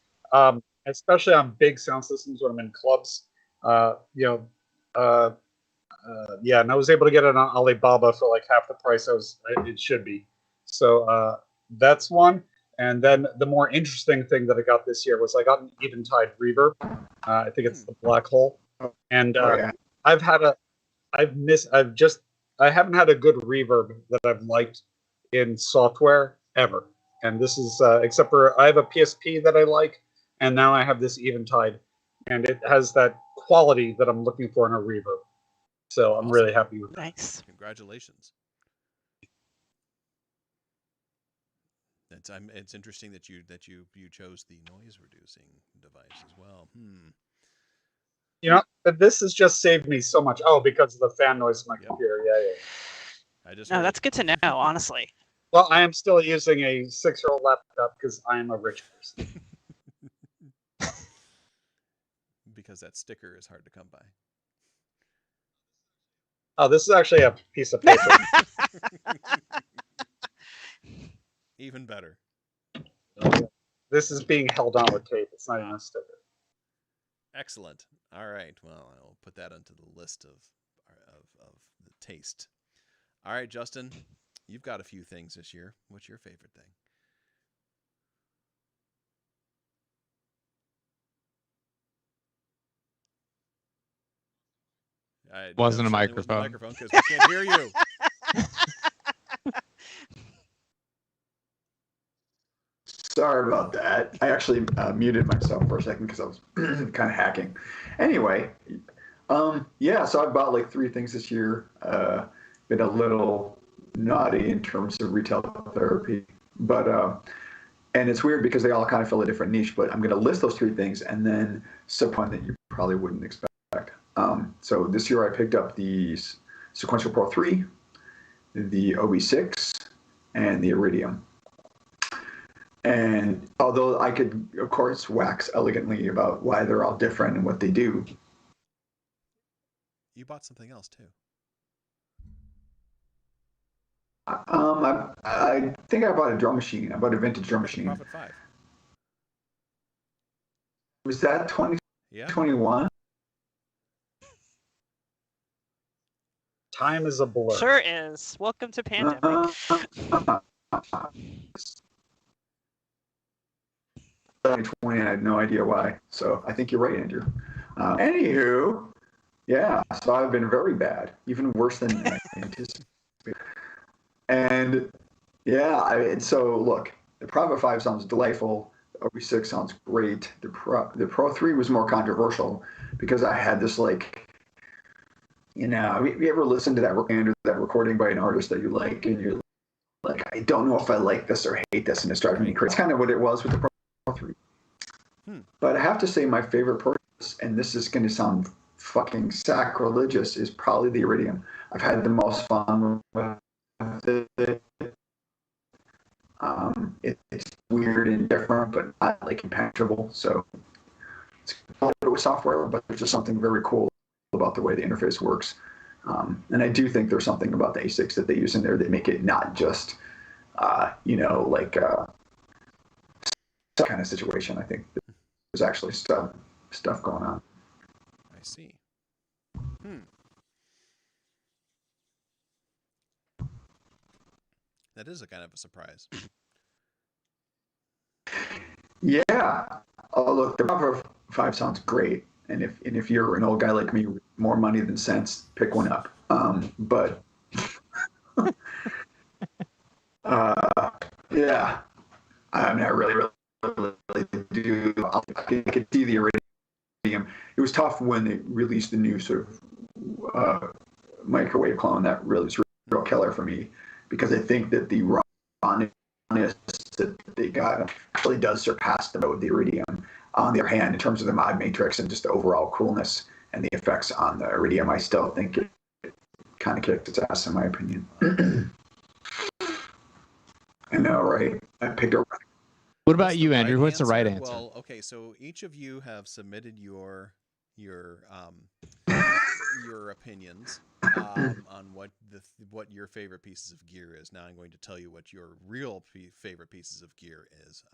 H: especially on big sound systems when I'm in clubs. Yeah, and I was able to get it on Alibaba for like half the price it should be. So that's one. And then the more interesting thing that I got this year was I got an Eventide reverb. I think it's the Black Hole. And
I: Yeah.
H: I haven't had a good reverb that I've liked in software ever. And this is except for I have a PSP that I like, and now I have this Eventide, and it has that quality that I'm looking for in a reverb. So I'm really happy with that.
F: Nice.
E: Congratulations. It's interesting that you chose the noise reducing device as well.
H: You know, but this has just saved me so much. Oh, because of the fan noise in my
E: Yep.
H: computer. Yeah.
E: I just
F: No,
E: heard
F: that's good to know, honestly.
H: Well, I am still using a 6-year-old laptop because I am a rich person.
E: because that sticker is hard to come by.
H: Oh, this is actually a piece of paper.
E: Even better.
H: This is being held on with tape. It's not even a sticker.
E: Excellent. All right. Well, I'll put that onto the list of the taste. All right, Justin, you've got a few things this year. What's your favorite thing?
G: Wasn't a
E: certainly
G: microphone.
E: Microphone because we can't hear you.
I: Sorry about that. I actually muted myself for a second because I was kind of hacking. Anyway, yeah, so I bought like 3 things this year. Been a little naughty in terms of retail therapy, but and it's weird because they all kind of fill a different niche. But I'm going to list those 3 things and then one that you probably wouldn't expect. So this year I picked up the Sequential Pro 3, the OB6, and the Iridium. And although I could, of course, wax elegantly about why they're all different and what they do.
E: You bought something else too.
I: I think I bought a drum machine. I bought a vintage drum machine.
E: Prophet 5.
I: Was that 2021?
E: Yeah.
H: Time is a blur.
F: Sure is. Welcome to pandemic.
I: 2020, and I had no idea why. So I think you're right, Andrew. Anywho, yeah, so I've been very bad, even worse than I anticipated. And yeah, and so look, the Pro 5 sounds delightful. OV6 sounds great. The Pro 3 was more controversial because I had this like, you ever listen to that recording by an artist that you like, and you're like, I don't know if I like this or hate this, and it's driving me crazy. It's kind of what it was with the Pro 3. But I have to say my favorite purchase, and this is going to sound fucking sacrilegious, is probably the Iridium. I've had the most fun with it. It's weird and different, but not like impenetrable. So it's a little bit with software, but there's just something very cool about the way the interface works. And I do think there's something about the ASICs that they use in there that make it not just, like some kind of situation. I think there's actually stuff going on.
E: I see. That is a kind of a surprise.
I: Yeah. Oh, look, the Pro 5 sounds great. And if you're an old guy like me, more money than sense, pick one up. But yeah, I mean, I really do. I could see the Iridium. It was tough when they released the new sort of microwave clone. That really was real killer for me, because I think that the rawness that they got actually does surpass the Iridium. On the other hand, in terms of the mod matrix and just the overall coolness and the effects on the Iridium, I still think it kind of kicked its ass, in my opinion. I know, right? I picked a.
G: What about you, Andrew? What's the right answer?
E: Well, okay, so each of you have submitted your opinions on what your favorite pieces of gear is. Now I'm going to tell you what your real favorite pieces of gear is.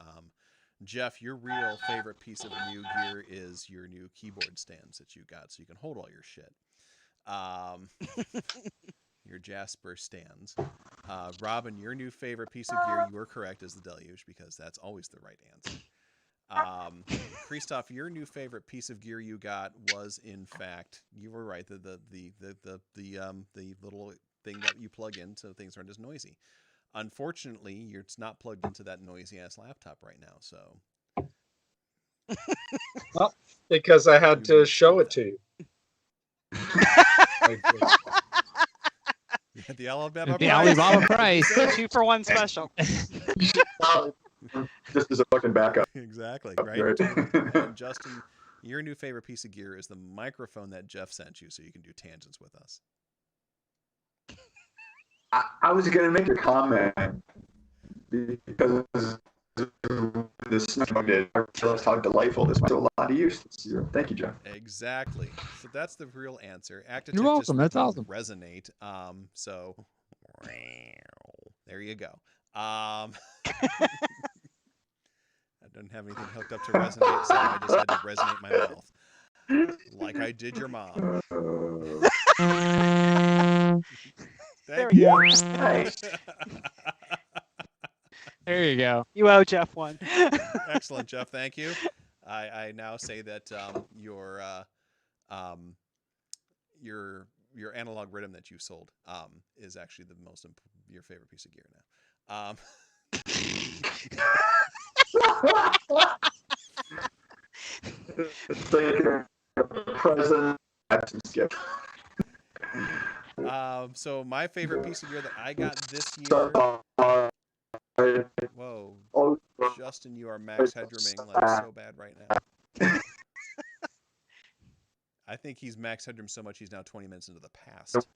E: Jeff, your real favorite piece of new gear is your new keyboard stands that you got, so you can hold all your shit. Your Jasper stands. Robin, your new favorite piece of gear, you were correct, is the Deluge, because that's always the right answer. Christoph, your new favorite piece of gear you got was, in fact, you were right. The little thing that you plug in so things aren't as noisy. Unfortunately, it's not plugged into that noisy ass laptop right now. So,
H: well, because I had to show it to you.
E: The Alabama
G: price.
F: 2-for-1 special.
I: Just as a fucking backup.
E: Exactly, right? And Justin, your new favorite piece of gear is the microphone that Jeff sent you, so you can do tangents with us.
I: I was going to make a comment because this did. I realized how delightful this was. A lot of use this year. Thank you, Jeff.
E: Exactly. So that's the real answer. Actitech
G: You're welcome. That's awesome.
E: Resonate. So there you go. I don't have anything hooked up to Resonate, so I just had to resonate my mouth, like I did your mom. Thank you.
I: Nice.
G: There you go.
F: You owe Jeff one.
E: Excellent, Jeff. Thank you. I now say that your analog rhythm that you sold is actually your favorite piece of gear now.
I: It's like a present.
E: So my favorite piece of gear that I got this year. Whoa, Justin, you are max headrooming like so bad right now. I think he's max headroom so much he's now 20 minutes into the past.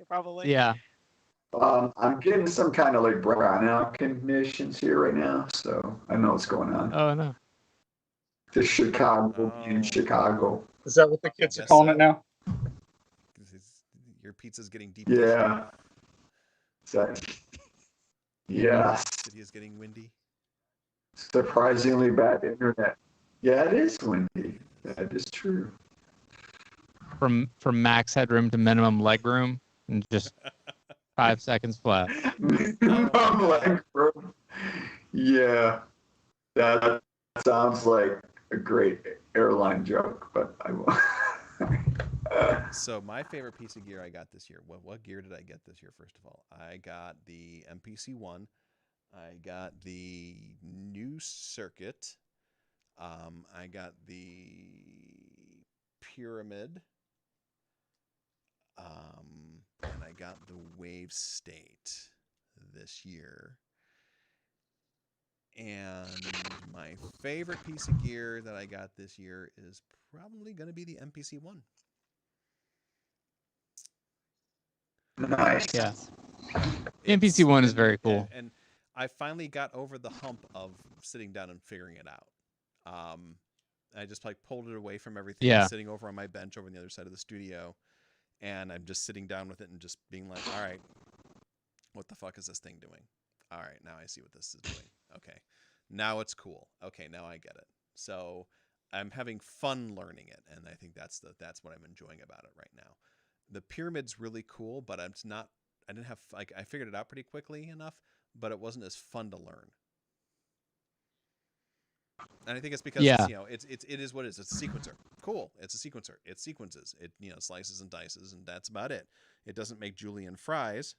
F: Probably.
G: Yeah.
I: I'm getting some kind of like brownout conditions here right now, so I know what's going on.
G: Oh no.
I: The Chicago in Chicago.
H: Is that what the kids are calling it now?
E: Your pizza's getting deep.
I: Yeah. Yes.
E: City is getting windy.
I: Surprisingly bad internet. Yeah, it is windy. That is true.
G: From max headroom to minimum legroom, and just 5 seconds flat.
I: Minimum legroom. Yeah. That sounds like a great airline joke, but I won't.
E: So my favorite piece of gear I got this year. What gear did I get this year? First of all, I got the MPC-1. I got the new circuit. I got the Pyramid. And I got the Wave State this year. And my favorite piece of gear that I got this year is probably going to be the MPC-1.
I: Nice.
G: Yeah. MPC-1 is very cool.
E: And I finally got over the hump of sitting down and figuring it out. I just like pulled it away from everything,
G: Yeah.
E: sitting over on my bench over on the other side of the studio, and I'm just sitting down with it and just being like, all right, what the fuck is this thing doing? All right, now I see what this is doing. Okay, now it's cool. Okay, now I get it. So I'm having fun learning it, and I think that's what I'm enjoying about it right now. The Pyramid's really cool, but I didn't have, like, I figured it out pretty quickly enough, but it wasn't as fun to learn. And I think it's because
G: Yeah.
E: it is what it is. It's a sequencer. Cool. It's a sequencer. It sequences. It slices and dices, and that's about it. It doesn't make julienne fries,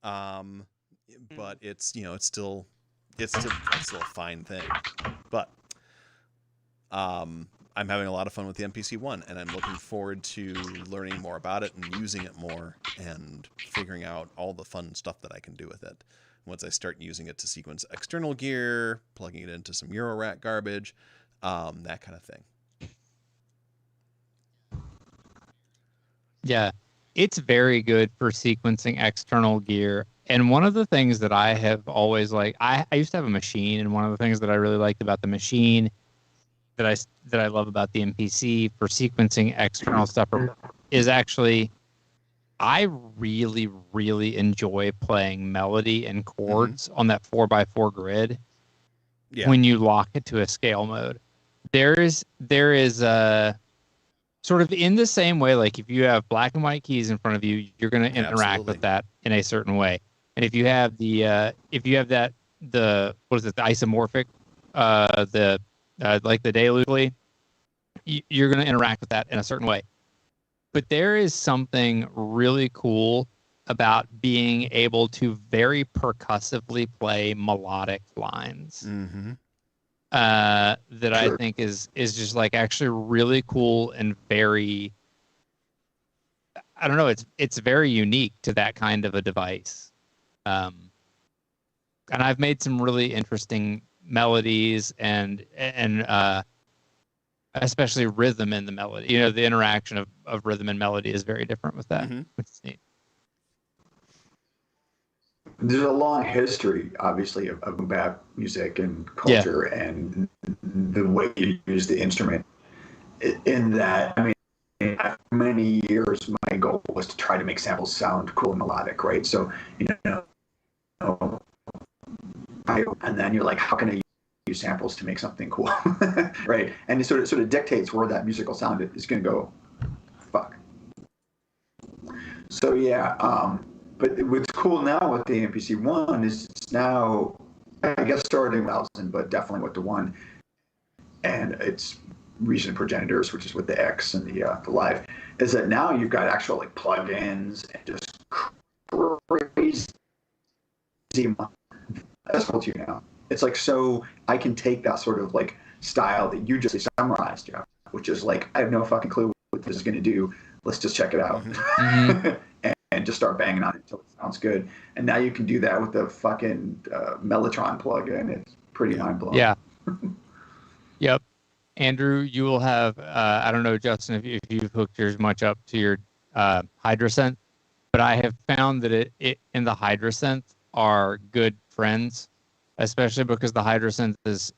E: but it's it's still a fine thing. But I'm having a lot of fun with the MPC-1, and I'm looking forward to learning more about it and using it more and figuring out all the fun stuff that I can do with it. Once I start using it to sequence external gear, plugging it into some Eurorack garbage, that kind of thing.
G: Yeah, it's very good for sequencing external gear. And one of the things that I have always liked, I used to have a machine, and one of the things that I really liked about the machine that I love about the MPC for sequencing external stuff is actually I really, really enjoy playing melody and chords on that 4x4 grid when you lock it to a scale mode. There is a sort of in the same way, like if you have black and white keys in front of you, you're going to interact with that in a certain way. And if you have the isomorphic, like the Deluge, you're going to interact with that in a certain way. But there is something really cool about being able to very percussively play melodic lines that I think is just like actually really cool and very, I don't know, it's very unique to that kind of a device. And I've made some really interesting melodies and especially rhythm in the melody. The interaction of rhythm and melody is very different with that, which is neat.
I: There's a long history, obviously, of boom bap music and culture and the way you use the instrument. In that, I mean, for many years, my goal was to try to make samples sound cool and melodic, right? So, and then you're like, how can I use samples to make something cool, right? And it sort of dictates where that musical sound is going to go. Fuck. So but what's cool now with the MPC-1 is it's now, I guess, starting with 1000, but definitely with the 1, and its recent progenitors, which is with the X and the Live, is that now you've got actual like plugins and just crazy. That's cool to you now. It's like, so I can take that sort of like style that you just summarized, Jeff, which is like, I have no fucking clue what this is going to do. Let's just check it out. And just start banging on it until it sounds good. And now you can do that with the fucking Mellotron plugin. It's pretty mind-blowing.
G: Yeah. Yep. Andrew, you will have, I don't know, Justin, if you've hooked yours much up to your HydraSynth, but I have found that it and the HydraSynth are good friends, especially because the HydraSynth is,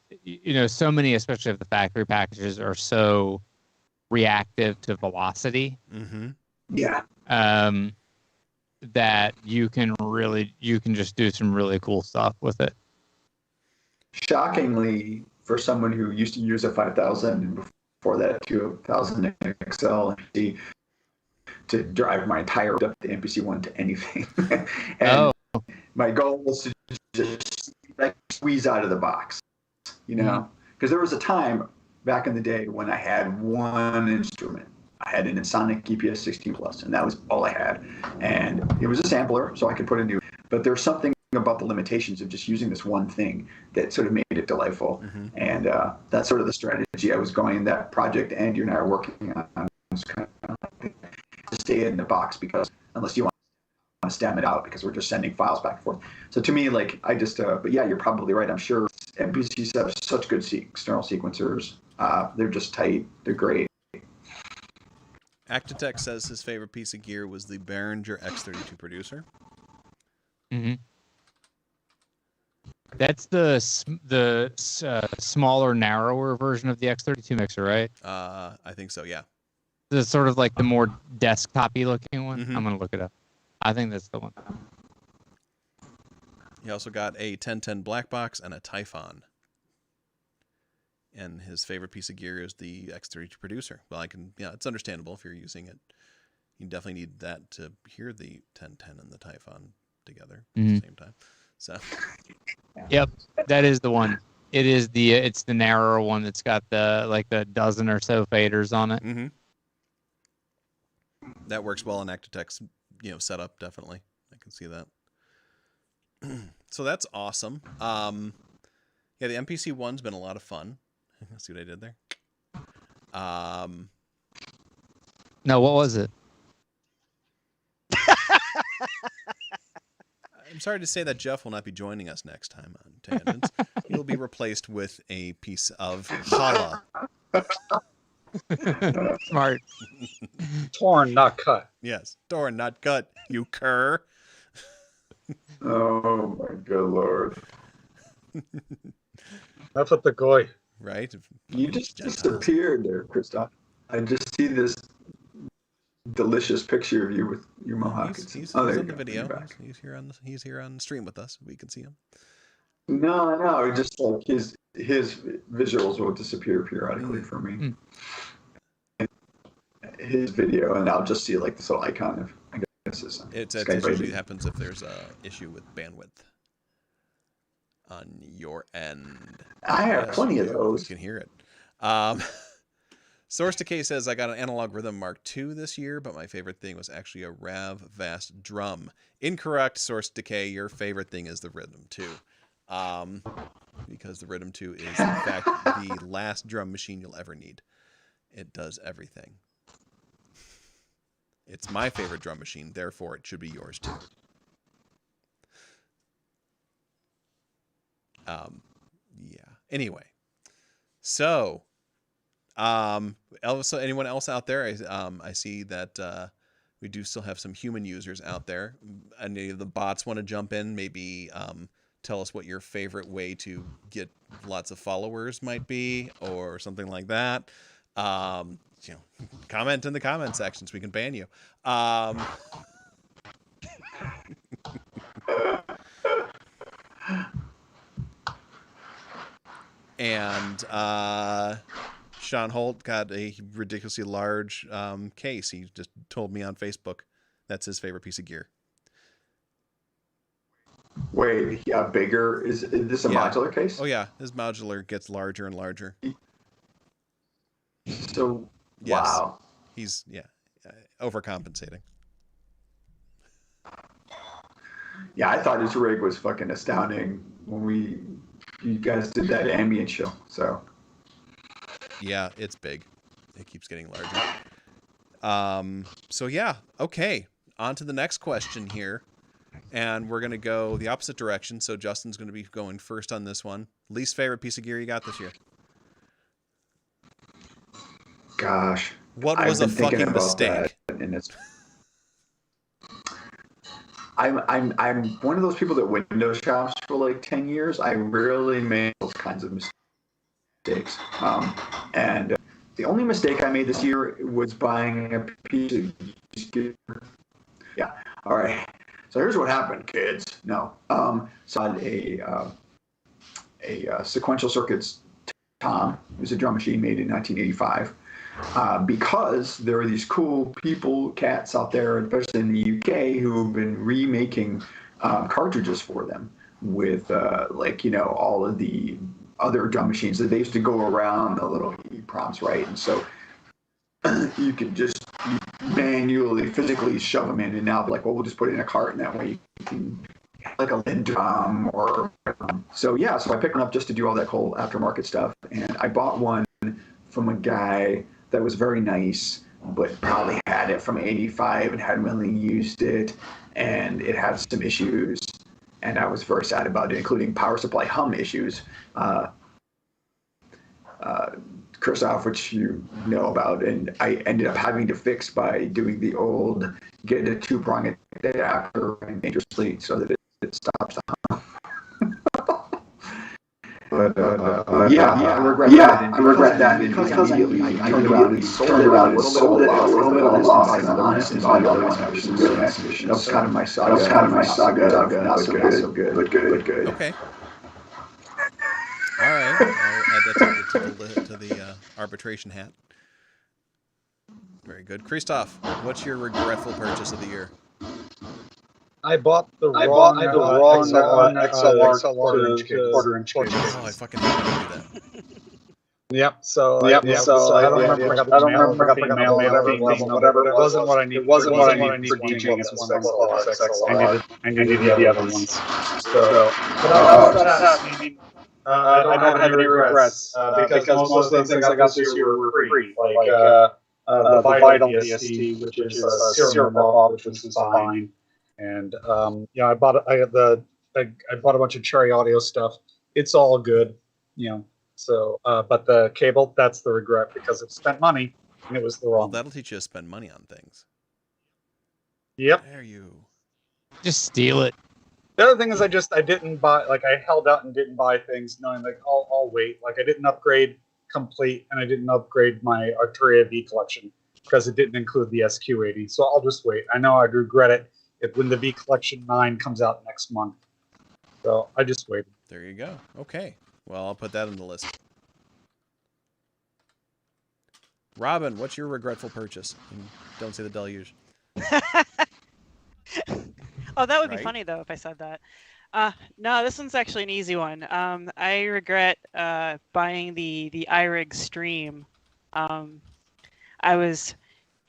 G: so many, especially if the factory packages are so reactive to velocity.
I: Yeah.
G: That you can just do some really cool stuff with it.
I: Shockingly, for someone who used to use a 5000 and before that 2000 XL to drive my entire up the MPC-1 to anything. And my goal was to just like squeeze out of the box. you know, because there was a time back in the day when I had one instrument. I had an Ensoniq EPS 16 Plus, and that was all I had. And it was a sampler, so I could put a new. But there's something about the limitations of just using this one thing that sort of made it delightful. And that's sort of the strategy I was going in that project. Andy and I are working on was kind of like to stay in the box, because unless you want to stem it out, because we're just sending files back and forth. So to me, like I just, but yeah, you're probably right. I'm sure MPCs have such good external sequencers. They're just tight. They're great.
E: Actitech says his favorite piece of gear was the Behringer X32 producer.
G: That's the smaller, narrower version of the X32 mixer, right?
E: I think so, yeah.
G: The sort of like the more desktop-y looking one. I'm gonna look it up. I think that's the one.
E: He also got a 1010 black box and a Typhon. And his favorite piece of gear is the X32 producer. Well, it's understandable if you're using it. You definitely need that to hear the 1010 and the Typhon together at the same time. So,
G: yep, that is the one. It's the narrower one that's got the dozen or so faders on it.
E: That works well in Actitech's setup, definitely. I can see that. So that's awesome. Yeah, the MPC one's been a lot of fun. See what I did there?
G: No, what was it?
E: I'm sorry to say that Jeff will not be joining us next time on Tangents. He'll be replaced with a piece of challah.
G: Smart.
H: Torn, not cut.
E: Yes, torn, not cut, you cur.
I: Oh my good lord.
H: That's what the goy.
E: Right?
I: You just disappeared there, Christoph. I just see this delicious picture of you with your mohawk.
E: He's on the video. He's here on the stream with us. We can see him.
I: No, just like his visuals will disappear periodically for me. His video, and I'll just see like this little icon of, I guess
E: it usually happens if there's a issue with bandwidth on your end.
I: I have plenty of those.
E: You can hear it. Source Decay says, I got an Analog Rhythm Mark II this year, but my favorite thing was actually a Rav Vast drum. Incorrect, Source Decay. Your favorite thing is the Rhythm 2. Because the Rhythm 2 is, in fact, the last drum machine you'll ever need. It does everything. It's my favorite drum machine, therefore it should be yours too. Yeah. Anyway, so, anyone else out there? I see that we do still have some human users out there. Any of the bots want to jump in? Maybe tell us what your favorite way to get lots of followers might be, or something like that. Comment in the comment section so we can ban you. And Sean Holt got a ridiculously large case. He just told me on Facebook that's his favorite piece of gear.
I: Wait, bigger? Is this a modular case?
E: Oh yeah, his modular gets larger and larger.
I: So,
E: yes.
I: Wow.
E: He's overcompensating.
I: Yeah, I thought his rig was fucking astounding when you guys did that ambient show. So
E: yeah, it's big. It keeps getting larger. So yeah, okay. On to the next question here. And we're gonna go the opposite direction. So Justin's gonna be going first on this one. Least favorite piece of gear you got this year?
I: Gosh.
E: What was a fucking mistake?
I: And it's I'm one of those people that window shops for like 10 years. I rarely make those kinds of mistakes. And the only mistake I made this year was buying a piece of gear. Yeah. All right. So here's what happened, kids. No. So I had a Sequential Circuits Tom. It was a drum machine made in 1985. Because there are these cool cats out there, especially in the UK, who have been remaking cartridges for them with, all of the other drum machines. They used to go around the little EEPROMs, right? And so you could just manually, physically shove them in, and now they're like, well, we'll just put it in a cart, and that way you can like a lid drum or so I picked one up just to do all that whole aftermarket stuff, and I bought one from a guy that was very nice, but probably had it from '85 and hadn't really used it, and it had some issues, and I was very sad about it, including power supply hum issues. Christoph, which you know about, and I ended up having to fix by doing the old get a 2-prong adapter and dangerously so that it stops the hum. But I regret that because I turned around and sold it a little bit honest and that was kind of my saga. Not so good, but good.
E: Okay. All right. I'll add that to the arbitration hat. Very good. Christoph, what's your regretful purchase of the year?
H: I bought the wrong XLR quarter-inch cable.
E: Oh, I fucking hate when you do that.
H: Yep. So I don't remember. I got the email, whatever. It wasn't what I needed. It wasn't what I needed for DJing. It was I needed the other ones. So, I don't have any regrets because most of the things I got this year were free, like the Vital DST, which is a Serum Raw, which was fine, and I bought a bunch of Cherry Audio stuff. It's all good, So, but the cable, that's the regret because it spent money and it was the wrong.
E: Well, that'll teach you to spend money on things.
H: Yep.
E: There you.
G: Just steal it.
H: The other thing is I didn't buy, like I held out and didn't buy things knowing like I'll wait. Like I didn't upgrade Complete and I didn't upgrade my Arturia V collection because it didn't include the SQ80. So I'll just wait. I know I'd regret it when the V Collection 9 comes out next month. So I just waited.
E: There you go. Okay. Well, I'll put that on the list. Robin, what's your regretful purchase? And don't say the deluge.
F: Oh, that would be funny, though, if I said that. No, this one's actually an easy one. I regret buying the iRig Stream. I was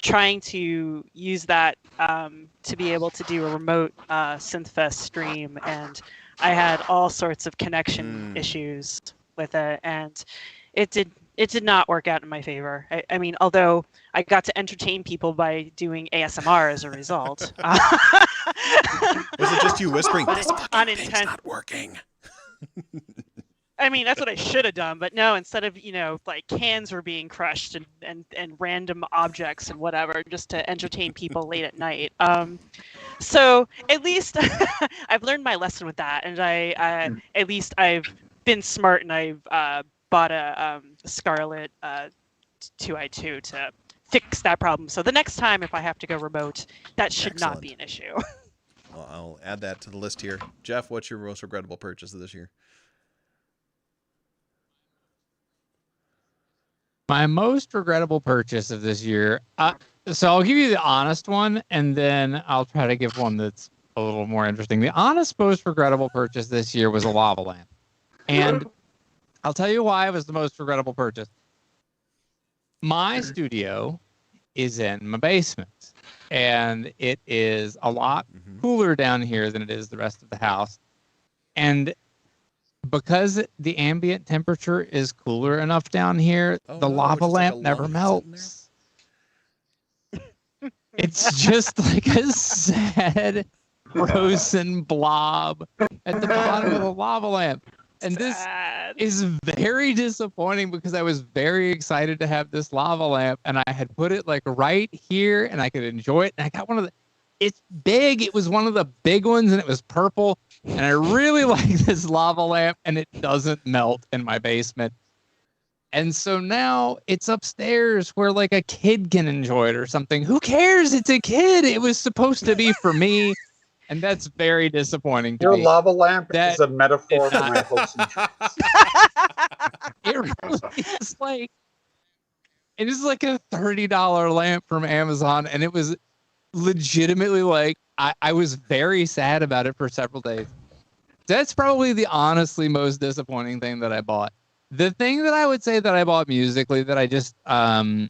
F: trying to use that to be able to do a remote SynthFest stream, and I had all sorts of connection issues with it, and it did not work out in my favor. I mean, although I got to entertain people by doing ASMR as a result.
E: Was it just you whispering,
F: but
E: this fucking thing's not working?
F: I mean, that's what I should have done, but no, instead of, like cans were being crushed and random objects and whatever, just to entertain people late at night. So at least I've learned my lesson with that, and at least I've been smart and I've bought a Scarlett 2i2 to fix that problem. So the next time if I have to go remote, that should not be an issue.
E: Well, I'll add that to the list here. Jeff, what's your most regrettable purchase of this year?
G: My most regrettable purchase of this year. So I'll give you the honest one, and then I'll try to give one that's a little more interesting. The honest most regrettable purchase this year was a lava lamp. And I'll tell you why it was the most regrettable purchase. My studio is in my basement, and it is a lot cooler down here than it is the rest of the house. And because the ambient temperature is cooler enough down here, the lava lamp never melts. It's just like a sad frozen blob at the bottom of the lava lamp. And this is very disappointing because I was very excited to have this lava lamp, and I had put it like right here and I could enjoy it. And I got it's big. It was one of the big ones, and it was purple. And I really like this lava lamp, and it doesn't melt in my basement. And so now it's upstairs where like a kid can enjoy it or something. Who cares? It's a kid. It was supposed to be for me. And that's very disappointing to me.
H: Your lava lamp is a metaphor for my hopes and dreams.
G: It really is like, it is like a $30 lamp from Amazon, and it was legitimately like, I was very sad about it for several days. That's probably the honestly most disappointing thing that I bought. The thing that I would say that I bought musically that I just like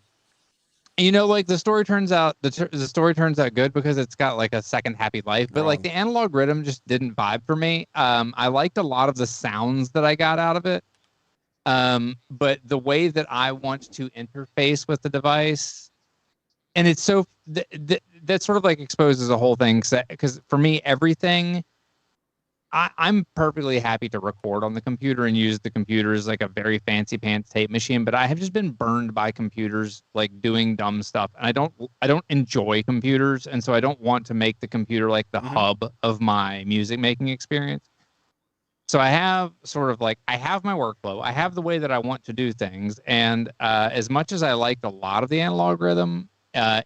G: the story turns out the story turns out good because it's got like a second happy life, but like the analog rhythm just didn't vibe for me. I liked a lot of the sounds that I got out of it. But the way that I want to interface with the device, and it's so that sort of like exposes a whole thing because for me everything. I'm perfectly happy to record on the computer and use the computer as like a very fancy pants tape machine, but I have just been burned by computers like doing dumb stuff. And I don't enjoy computers, and so I don't want to make the computer like the hub of my music making experience. So I have sort of like I have my workflow, I have the way that I want to do things, and as much as I liked a lot of the analog rhythm,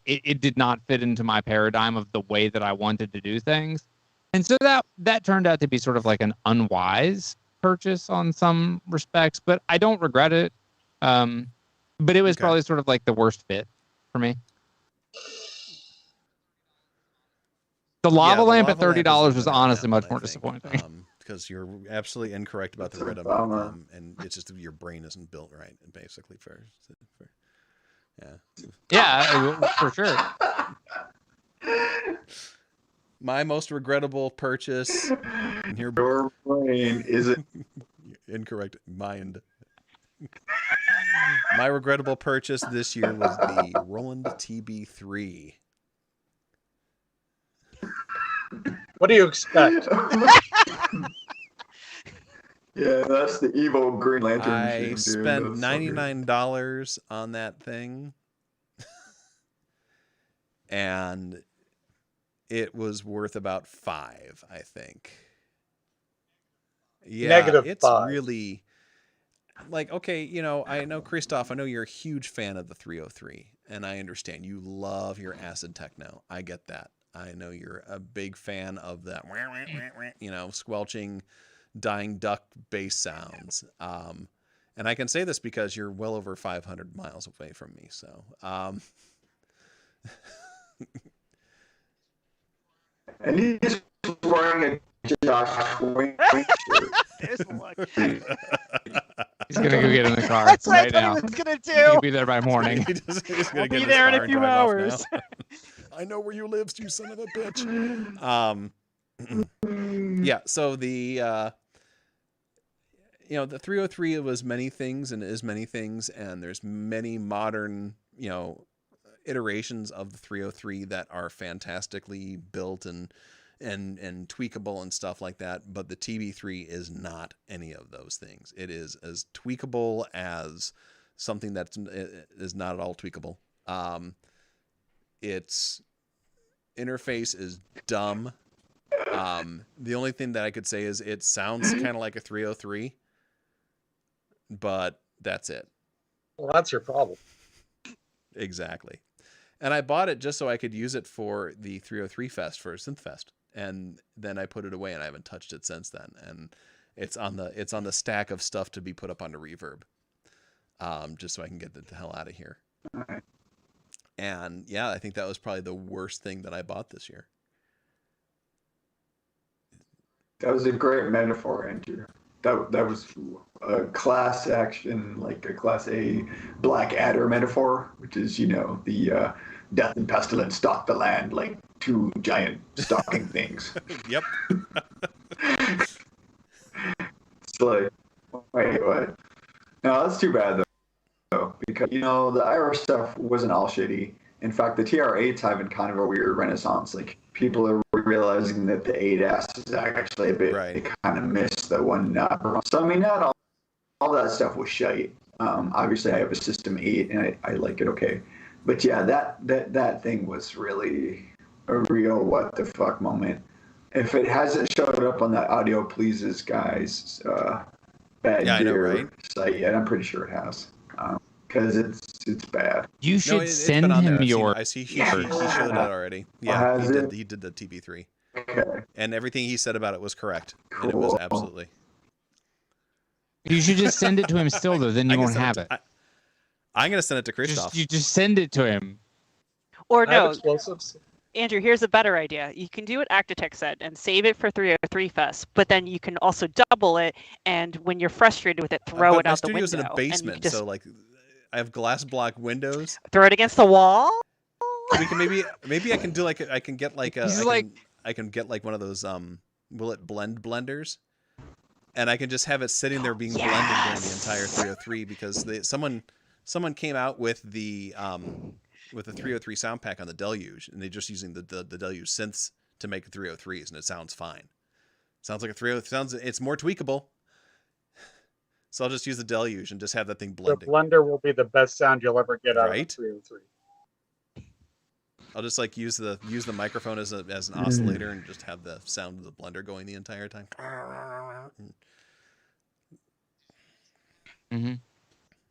G: it did not fit into my paradigm of the way that I wanted to do things. And so that turned out to be sort of like an unwise purchase on some respects, but I don't regret it. But it was probably sort of like the worst fit for me. The lava lamp at $30 was honestly much more disappointing.
E: Because you're absolutely incorrect about the rhythm, and it's just your brain isn't built right, basically.
G: Yeah, for sure.
E: My most regrettable purchase.
I: Your brain isn't
E: incorrect. Mind. My regrettable purchase this year was the Roland TB3.
H: What do you expect?
I: Yeah, that's the evil Green Lantern.
E: I spent $99 on that thing. And it was worth about $5, I think. Yeah, it's
H: -5.
E: really like, okay, I know, Christoph, I know you're a huge fan of the 303, and I understand you love your acid techno. I get that. I know you're a big fan of that, squelching, dying duck bass sounds. And I can say this because you're well over 500 miles away from me. So,
I: and he's wearing a Josh Wink shirt.
F: There's a look.
G: He's gonna go get in the car
F: That's
G: right
F: what
G: now.
F: I was gonna do.
G: He'll be there by morning.
F: I'll be there in a few hours.
E: I know where you live, you son of a bitch. Yeah. So the 303 was many things and is many things, and there's many modern iterations of the 303 that are fantastically built and tweakable and stuff like that, but the TB3 is not any of those things. It is as tweakable as something that is not at all tweakable. Its interface is dumb. The only thing that I could say is it sounds kind of like a 303, but that's it.
H: Well, that's your problem.
E: Exactly. And I bought it just so I could use it for the 303 Fest, for SynthFest. And then I put it away and I haven't touched it since then. And it's on the stack of stuff to be put up onto Reverb. Just so I can get the hell out of here.
I: All right.
E: And yeah, I think that was probably the worst thing that I bought this year.
I: That was a great metaphor, Andrew. That was a class action, like a class A Black Adder metaphor, which is, the death and pestilence stalk the land like two giant stalking things.
E: Yep.
I: It's like, wait, what? No, that's too bad, though, because, the IR stuff wasn't all shitty. In fact, the TR-8's having kind of a weird renaissance. Like, people are realizing that the 8S is actually a bit, they kind of missed the one. So, I mean, not all that stuff was shite. Obviously, I have a System 8, and I like it okay. But yeah, that thing was really a real what the fuck moment. If it hasn't showed up on that Audio Pleases guys Bad Gear site yet, I'm pretty sure it has. Because it's bad.
G: You should send him your.
E: I see he showed it already. Yeah, he did the TB3.
I: Okay.
E: And everything he said about it was correct. Cool. And it was absolutely.
G: You should just send it to him still, though. Then you won't have it.
E: I'm going to send it to Christoph.
G: You just send it to him.
F: Or no.
H: Explosives.
F: Andrew, here's a better idea. You can do what Actitech said and save it for 303 Fest, but then you can also double it, and when you're frustrated with it, throw
E: but
F: it
E: my
F: out the window.
E: studio's in a
F: and you
E: basement,
F: can just
E: so like I have glass block windows.
F: throw it against the wall.
E: We can maybe I can do like I can get like a
G: He's
E: I
G: like-
E: can, I can get like one of those will it blend blenders, and I can just have it sitting there being blended during the entire 303 because someone came out with the 303 sound pack on the Deluge, and they're just using the Deluge synths to make 303s, and it sounds fine. Sounds like a 303. It's more tweakable. So I'll just use the Deluge and just have that thing
H: The
E: blending.
H: blender will be the best sound you'll ever get out
E: Right?
H: of the 303.
E: I'll just like use the microphone as an oscillator and just have the sound of the blender going the entire time.
G: Mm-hmm.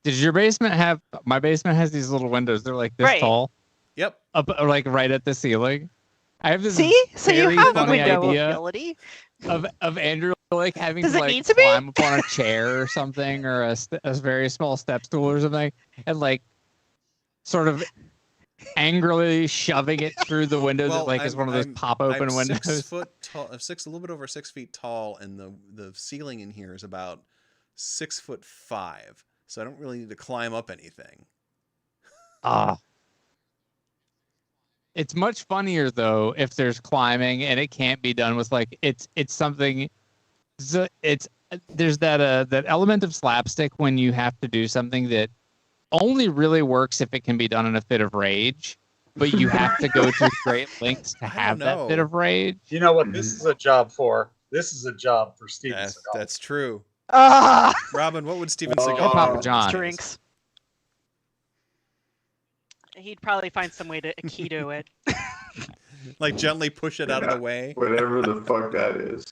G: Did your basement have? My basement has these little windows. They're like this
F: Right.
G: tall,
E: Yep.
G: up like right at the ceiling. I have this
F: See? So you
G: very
F: have
G: funny
F: window
G: idea
F: ability.
G: of Andrew like having
F: Does
G: to
F: it
G: like
F: need to be?
G: climb up on a chair or something, or a very small step stool or something, and like sort of angrily shoving it through the window that like is one of those pop open
E: I'm
G: windows.
E: 6 foot tall. I'm a little bit over 6 feet tall, and the ceiling in here is about 6'5", so I don't really need to climb up anything.
G: Ah. It's much funnier though if there's climbing and it can't be done with like it's something. So there's that element of slapstick when you have to do something that only really works if it can be done in a fit of rage, but you have to go to great lengths to have that fit of rage.
H: You know what this is a job for? This is a job for Steven Seagal.
E: That's true.
F: Ah,
E: Robin, what would Steven
I: Oh,
E: Seagal
G: Papa
E: do?
G: John.
F: drinks. He'd probably find some way to keto it.
E: Like gently push it out of the way.
I: Whatever the fuck that is.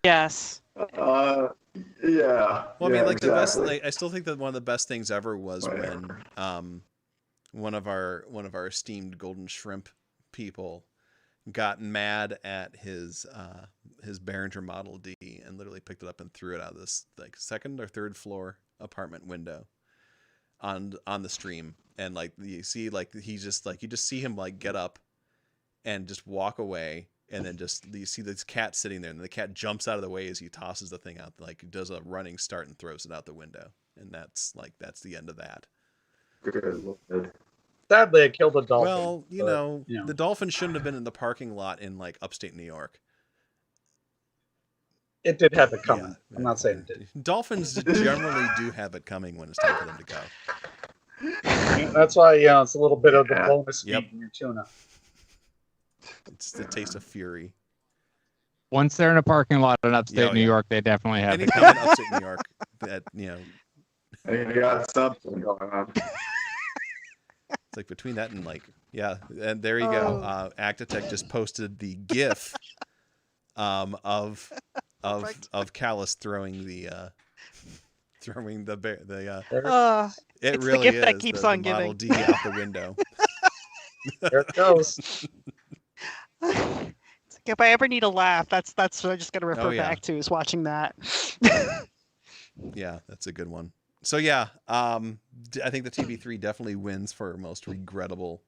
F: Yes.
I: Yeah.
E: Well, I mean,
I: yeah,
E: like the best.
I: exactly.
E: Like, I still think that one of the best things ever was when one of our esteemed Golden Shrimp people got mad at his Behringer Model D and literally picked it up and threw it out of this like second or third floor apartment window on the stream. And like you see, like he's just like you just see him like get up and just walk away. And then just you see this cat sitting there, and the cat jumps out of the way as he tosses the thing out, like does a running start and throws it out the window, and that's the end of that.
I: Good Lord.
H: Sadly, I killed a dolphin.
E: Well, you
H: but,
E: know, the dolphin shouldn't have been in the parking lot in like upstate New York.
H: it did have it coming.
E: Yeah,
H: I'm not saying it did.
E: Dolphins generally do have it coming when it's time for them to go.
H: That's why it's a little bit of the bonus
E: Yep.
H: meat in your tuna.
E: It's the taste of fury.
G: Once they're in a parking lot in upstate
E: Oh,
G: New
E: yeah.
G: York, they definitely have it.
E: Anything in upstate New York that
I: Hey, I got something going on.
E: it's like between that and like and there you go. Actitech just posted the GIF of Callus throwing the bear it
F: It's the
E: really
F: gift
E: is
F: that keeps
E: the
F: on
E: Model
F: giving.
E: D out the window.
H: There it goes.
F: It's like, if I ever need a laugh, that's what I just got to refer
E: Oh, yeah.
F: back to is watching that.
E: Yeah, that's a good one. So yeah, I think the TB3 definitely wins for most regrettable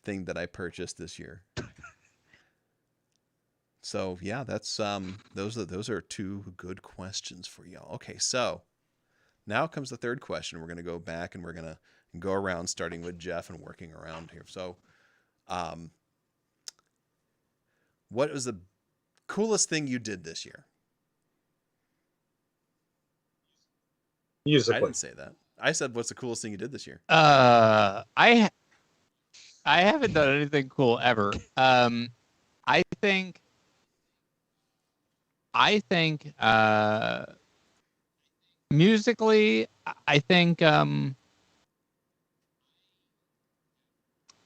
E: thing that I purchased this year. So yeah, that's those are two good questions for y'all. Okay, so now comes the third question. We're gonna go back and we're gonna go around, starting with Jeff and working around here. So, what was the coolest thing you did this year? I
H: Musically.
E: didn't say that. I said, "What's the coolest thing you did this year?"
G: I haven't done anything cool ever. I think musically, I think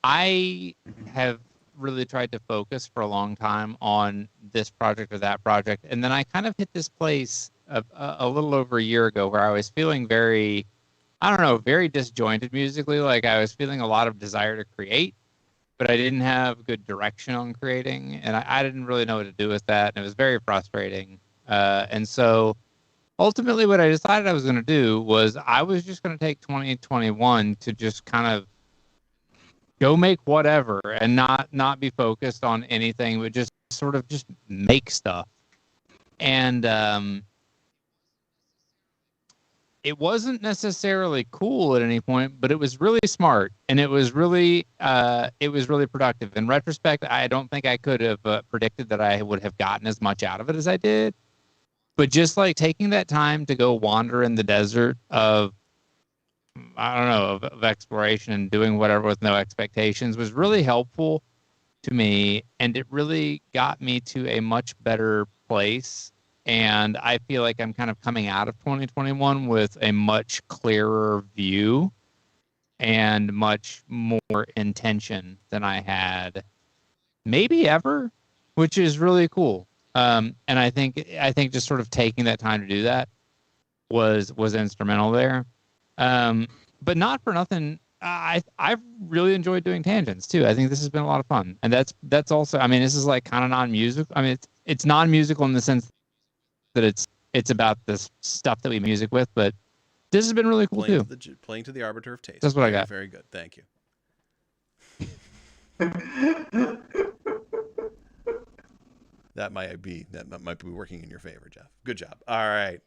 G: I have really tried to focus for a long time on this project or that project, and then I kind of hit this place a little over a year ago where I was feeling very, I don't know, very disjointed musically. Like I was feeling a lot of desire to create, but I didn't have good direction on creating, and I didn't really know what to do with that, and it was very frustrating. And so ultimately what I decided I was going to do was I was just going to take 2021 to just kind of go make whatever and not be focused on anything, but just sort of just make stuff. And it wasn't necessarily cool at any point, but it was really smart, and it was really productive. In retrospect, I don't think I could have predicted that I would have gotten as much out of it as I did. But just like taking that time to go wander in the desert of, I don't know, of exploration and doing whatever with no expectations was really helpful to me, and it really got me to a much better place. And I feel like I'm kind of coming out of 2021 with a much clearer view and much more intention than I had maybe ever, which is really cool. And I think just sort of taking that time to do that was instrumental there. But not for nothing, I've really enjoyed doing tangents too. I think this has been a lot of fun, and that's also, I mean, this is like kind of non-musical. I mean, it's non-musical in the sense that it's about this stuff that we music with, but this has been really cool too.
E: Playing to the arbiter of taste.
G: That's what I got.
E: Very good. Thank you. That might be working in your favor, Jeff. Good job. All right.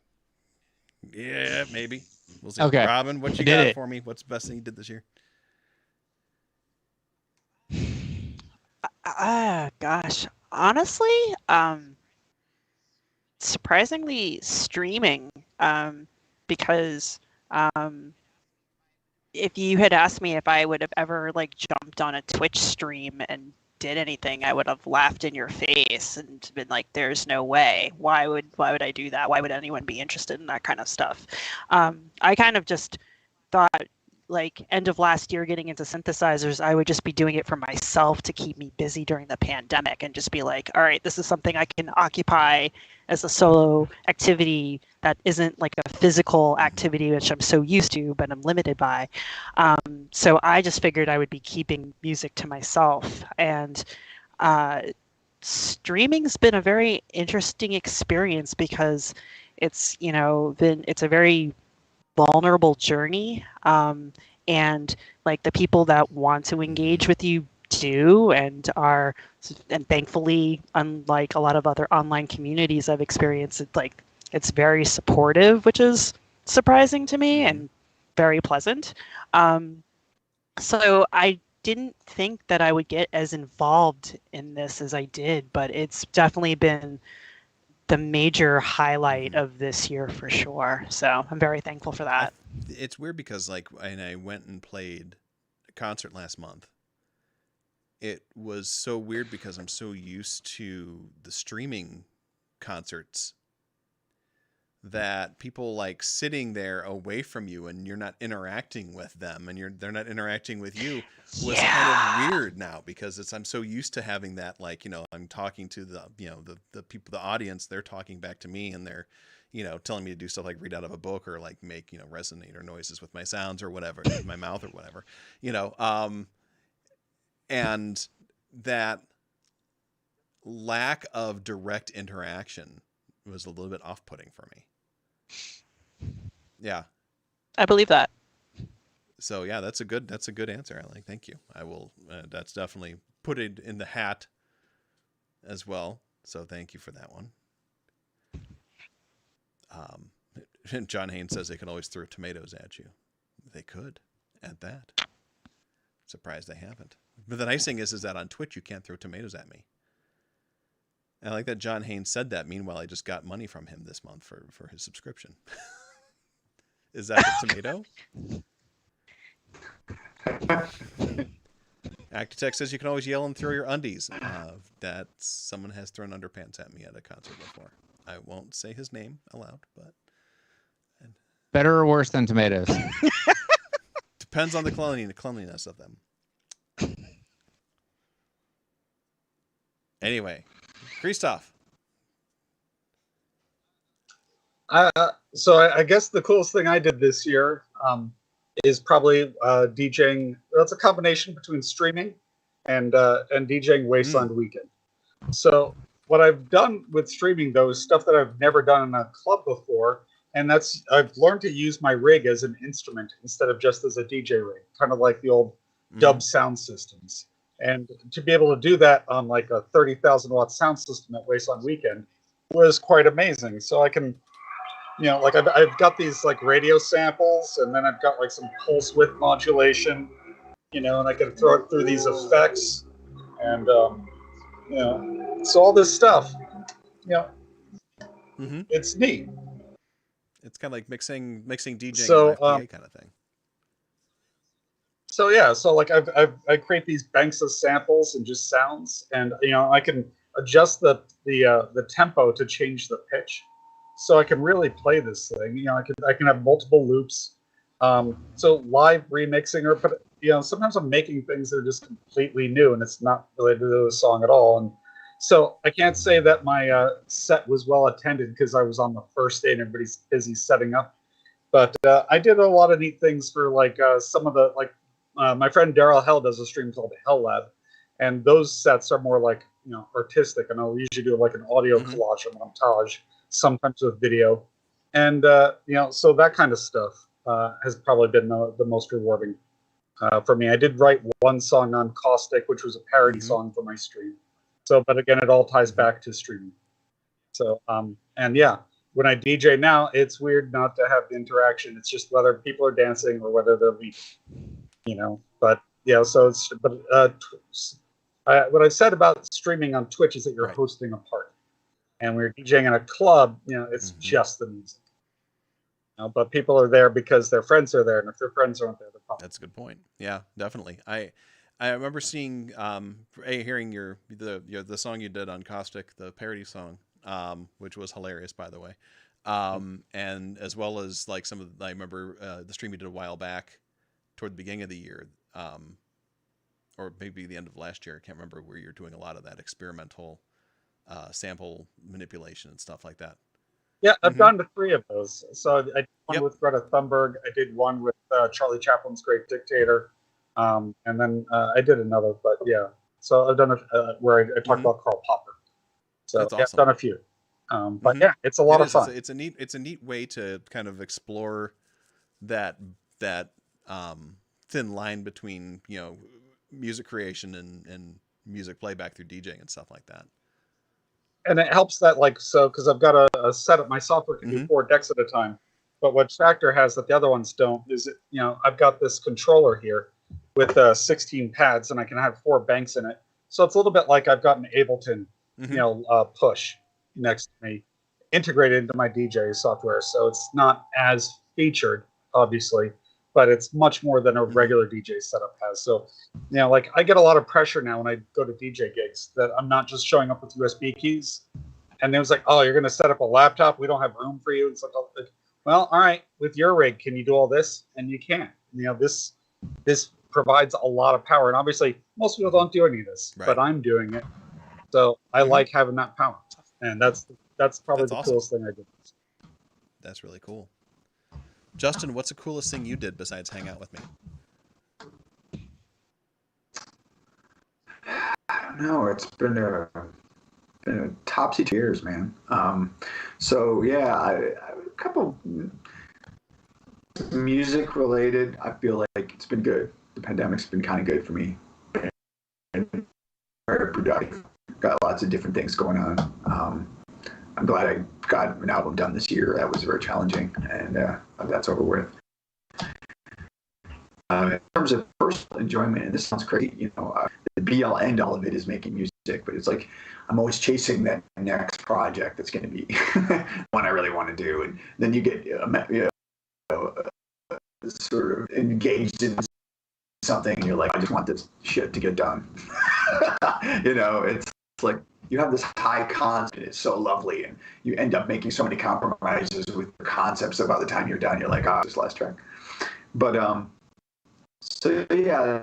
E: Yeah, maybe. We'll see.
G: Okay.
E: Robin, what you got for me? What's the best thing you did this year?
F: Gosh. Honestly, surprisingly streaming, because if you had asked me if I would have ever like jumped on a Twitch stream and did anything, I would have laughed in your face and been like, there's no way. Why would I do that? Why would anyone be interested in that kind of stuff? I kind of just thought, like, end of last year getting into synthesizers, I would just be doing it for myself to keep me busy during the pandemic, and just be like, all right, this is something I can occupy as a solo activity that isn't like a physical activity, which I'm so used to, but I'm limited by. So I just figured I would be keeping music to myself. And streaming's been a very interesting experience because it's, it's a very vulnerable journey, and like the people that want to engage with you do and thankfully, unlike a lot of other online communities I've experienced, it's very supportive, which is surprising to me and very pleasant. So I didn't think that I would get as involved in this as I did, but it's definitely been the major highlight of this year for sure. So I'm very thankful for that.
E: It's weird because when I went and played a concert last month, it was so weird because I'm so used to the streaming concerts that people like sitting there away from you and you're not interacting with them and they're not interacting with you was kind of weird now because I'm so used to having that, I'm talking to the people, the audience, they're talking back to me and they're, telling me to do stuff like read out of a book or like make, resonator noises with my sounds or whatever, with my mouth or whatever, and that lack of direct interaction was a little bit off-putting for me. Yeah,
F: I believe that.
E: So yeah, that's a good answer. Thank you. I will. That's definitely put it in the hat as well. So thank you for that one. John Haynes says they can always throw tomatoes at you. They could at that. Surprised they haven't. But the nice thing is that on Twitch you can't throw tomatoes at me. And I like that John Haynes said that. Meanwhile, I just got money from him this month for his subscription. Is that a tomato? Actitech says you can always yell and throw your undies. That someone has thrown underpants at me at a concert before. I won't say his name aloud, but
G: better or worse than tomatoes?
E: Depends on the cleanliness of them. Anyway, Christoph.
H: So I guess the coolest thing I did this year is probably DJing. That's a combination between streaming and DJing Wasteland Weekend. So what I've done with streaming, though, is stuff that I've never done in a club before, and that's I've learned to use my rig as an instrument instead of just as a DJ rig, kind of like the old dub sound systems. And to be able to do that on like a 30,000 watt sound system at Wasteland Weekend was quite amazing. So I can, like I've got these like radio samples, and then I've got like some pulse width modulation, and I can throw it through these effects, and so all this stuff, it's neat.
E: It's kind of like mixing DJing
H: so,
E: and IPA kind of thing.
H: So yeah, so like I create these banks of samples and just sounds, and I can adjust the tempo to change the pitch, so I can really play this thing. I can have multiple loops. So live remixing, or sometimes I'm making things that are just completely new and it's not related to the song at all. And so I can't say that my set was well attended because I was on the first day and everybody's busy setting up. But I did a lot of neat things for like some of the my friend Daryl Hell does a stream called Hell Lab, and those sets are more like artistic, and I'll usually do like an audio collage or montage, sometimes with video, and so that kind of stuff has probably been the most rewarding for me. I did write one song on Caustic, which was a parody song for my stream. So, but again, it all ties back to streaming. So, and yeah, when I DJ now, it's weird not to have the interaction. It's just whether people are dancing or whether they're leaving, But yeah, so it's what I said about streaming on Twitch is that you're hosting a party, and when you're DJing in a club, it's just the music. But people are there because their friends are there, and if their friends aren't there, they're probably.
E: That's a good point. Yeah, definitely. I remember seeing hearing the song you did on Caustic, the parody song, which was hilarious, by the way, and as well as like I remember the stream you did a while back, toward the beginning of the year, or maybe the end of last year. I can't remember, where you're doing a lot of that experimental sample manipulation and stuff like that.
H: Yeah, I've gone to 3 of those. So I did one with Greta Thunberg. I did one with Charlie Chaplin's Great Dictator. And then I did another, but yeah. So I've done where I talked about Karl Popper. So
E: That's awesome.
H: I've done a few. But yeah, it's a lot of fun.
E: It's a neat way to kind of explore that thin line between music creation and music playback through DJing and stuff like that.
H: And it helps that because I've got a setup. My software can do 4 decks at a time. But what Traktor has that the other ones don't is I've got this controller here with 16 pads, and I can have 4 banks in it. So it's a little bit like I've got an Ableton, push next to me, integrated into my DJ software. So it's not as featured, obviously, but it's much more than a regular DJ setup has. So, I get a lot of pressure now when I go to DJ gigs that I'm not just showing up with USB keys. And it was like, oh, you're going to set up a laptop? We don't have room for you. It's like, well, all right, with your rig, can you do all this? And you can't. This provides a lot of power. And obviously, most people don't do any of this, but I'm doing it. So I like having that power. And that's probably the coolest thing I did.
E: That's really cool. Justin, what's the coolest thing you did besides hang out with me?
I: I don't know. It's been a topsy years, man. So yeah, a couple music related. I feel like it's been good. The pandemic's been kind of good for me. Very productive. Got lots of different things going on. I'm glad I got an album done this year. That was very challenging, and that's over with. In terms of personal enjoyment, and this sounds great, the be-all end-all of it is making music, but it's like I'm always chasing that next project that's going to be one I really want to do, and then you get sort of engaged in something, and you're like, I just want this shit to get done. It's like you have this high concept, and it's so lovely, and you end up making so many compromises with the concepts that by the time you're done, you're like, this last track. But so yeah,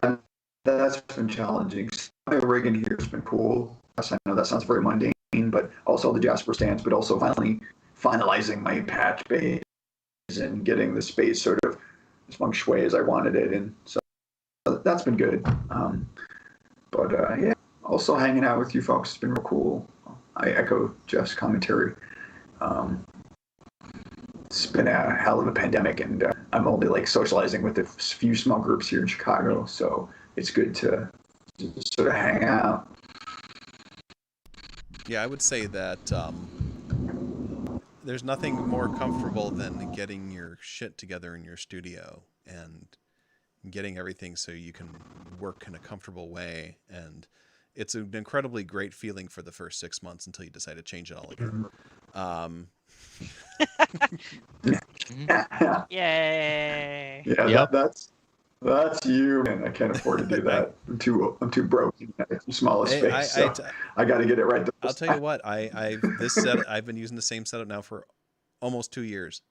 I: that's been challenging. My rigging here has been cool. I know that sounds very mundane, but also the Jasper stands, but also finally finalizing my patch base and getting the space sort of as feng shui as I wanted it, and so that's been good. But yeah, also hanging out with you folks has been real cool. I echo Jeff's commentary. It's been a hell of a pandemic, and I'm only socializing with a few small groups here in Chicago. So it's good to just sort of hang out.
E: Yeah, I would say that there's nothing more comfortable than getting your shit together in your studio and getting everything so you can work in a comfortable way. And it's an incredibly great feeling for the first 6 months until you decide to change it all again.
F: Yay!
I: Yeah,
G: Yep.
I: that's you, and I can't afford to do that. I'm too broke. Too small a
E: Hey,
I: space. I got to get it right.
E: I'll tell you what, I've been using the same setup now for almost 2 years.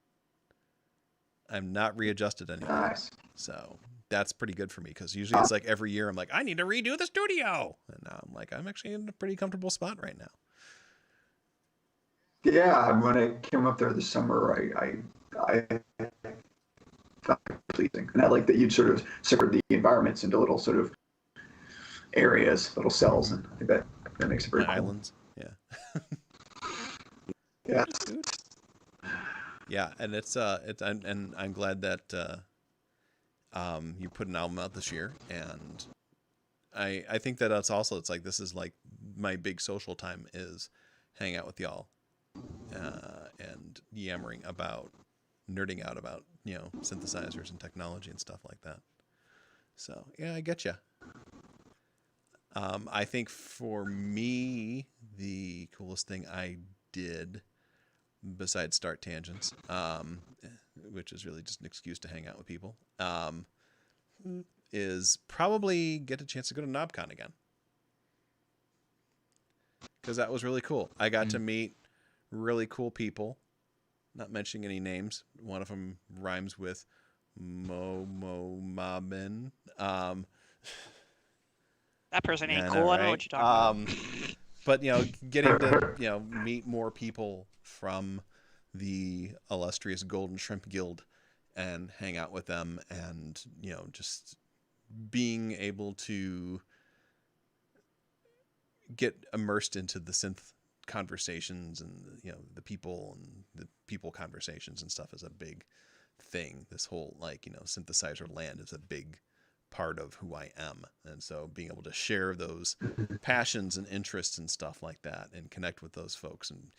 E: I'm not readjusted anymore.
I: Nice.
E: So that's pretty good for me, because usually it's like every year I'm like, I need to redo the studio. And now I'm like, I'm actually in a pretty comfortable spot right now.
I: Yeah, when I came up there this summer, I found it pleasing, and I like that you'd sort of separate the environments into little sort of areas, little cells, and I think that makes it very cool.
E: Islands, yeah.
I: Yeah.
E: Yeah, and I'm glad that you put an album out this year, and I think that it's also, it's like, this is like my big social time is hang out with y'all and yammering about, nerding out about, you know, synthesizers and technology and stuff like that. So yeah, I get you. I think for me, the coolest thing I did, besides start tangents, which is really just an excuse to hang out with people, is probably get a chance to go to KnobCon again. Because that was really cool. I got to meet really cool people, not mentioning any names. One of them rhymes with Mobin.
F: That person ain't cool. I don't know what you're talking about.
E: But, you know, getting to, you know, meet more people from the illustrious Golden Shrimp Guild and hang out with them, and, you know, just being able to get immersed into the synth conversations and, you know, the people conversations and stuff is a big thing. This whole, like, you know, synthesizer land is a big part of who I am. And so being able to share those passions and interests and stuff like that, and connect with those folks and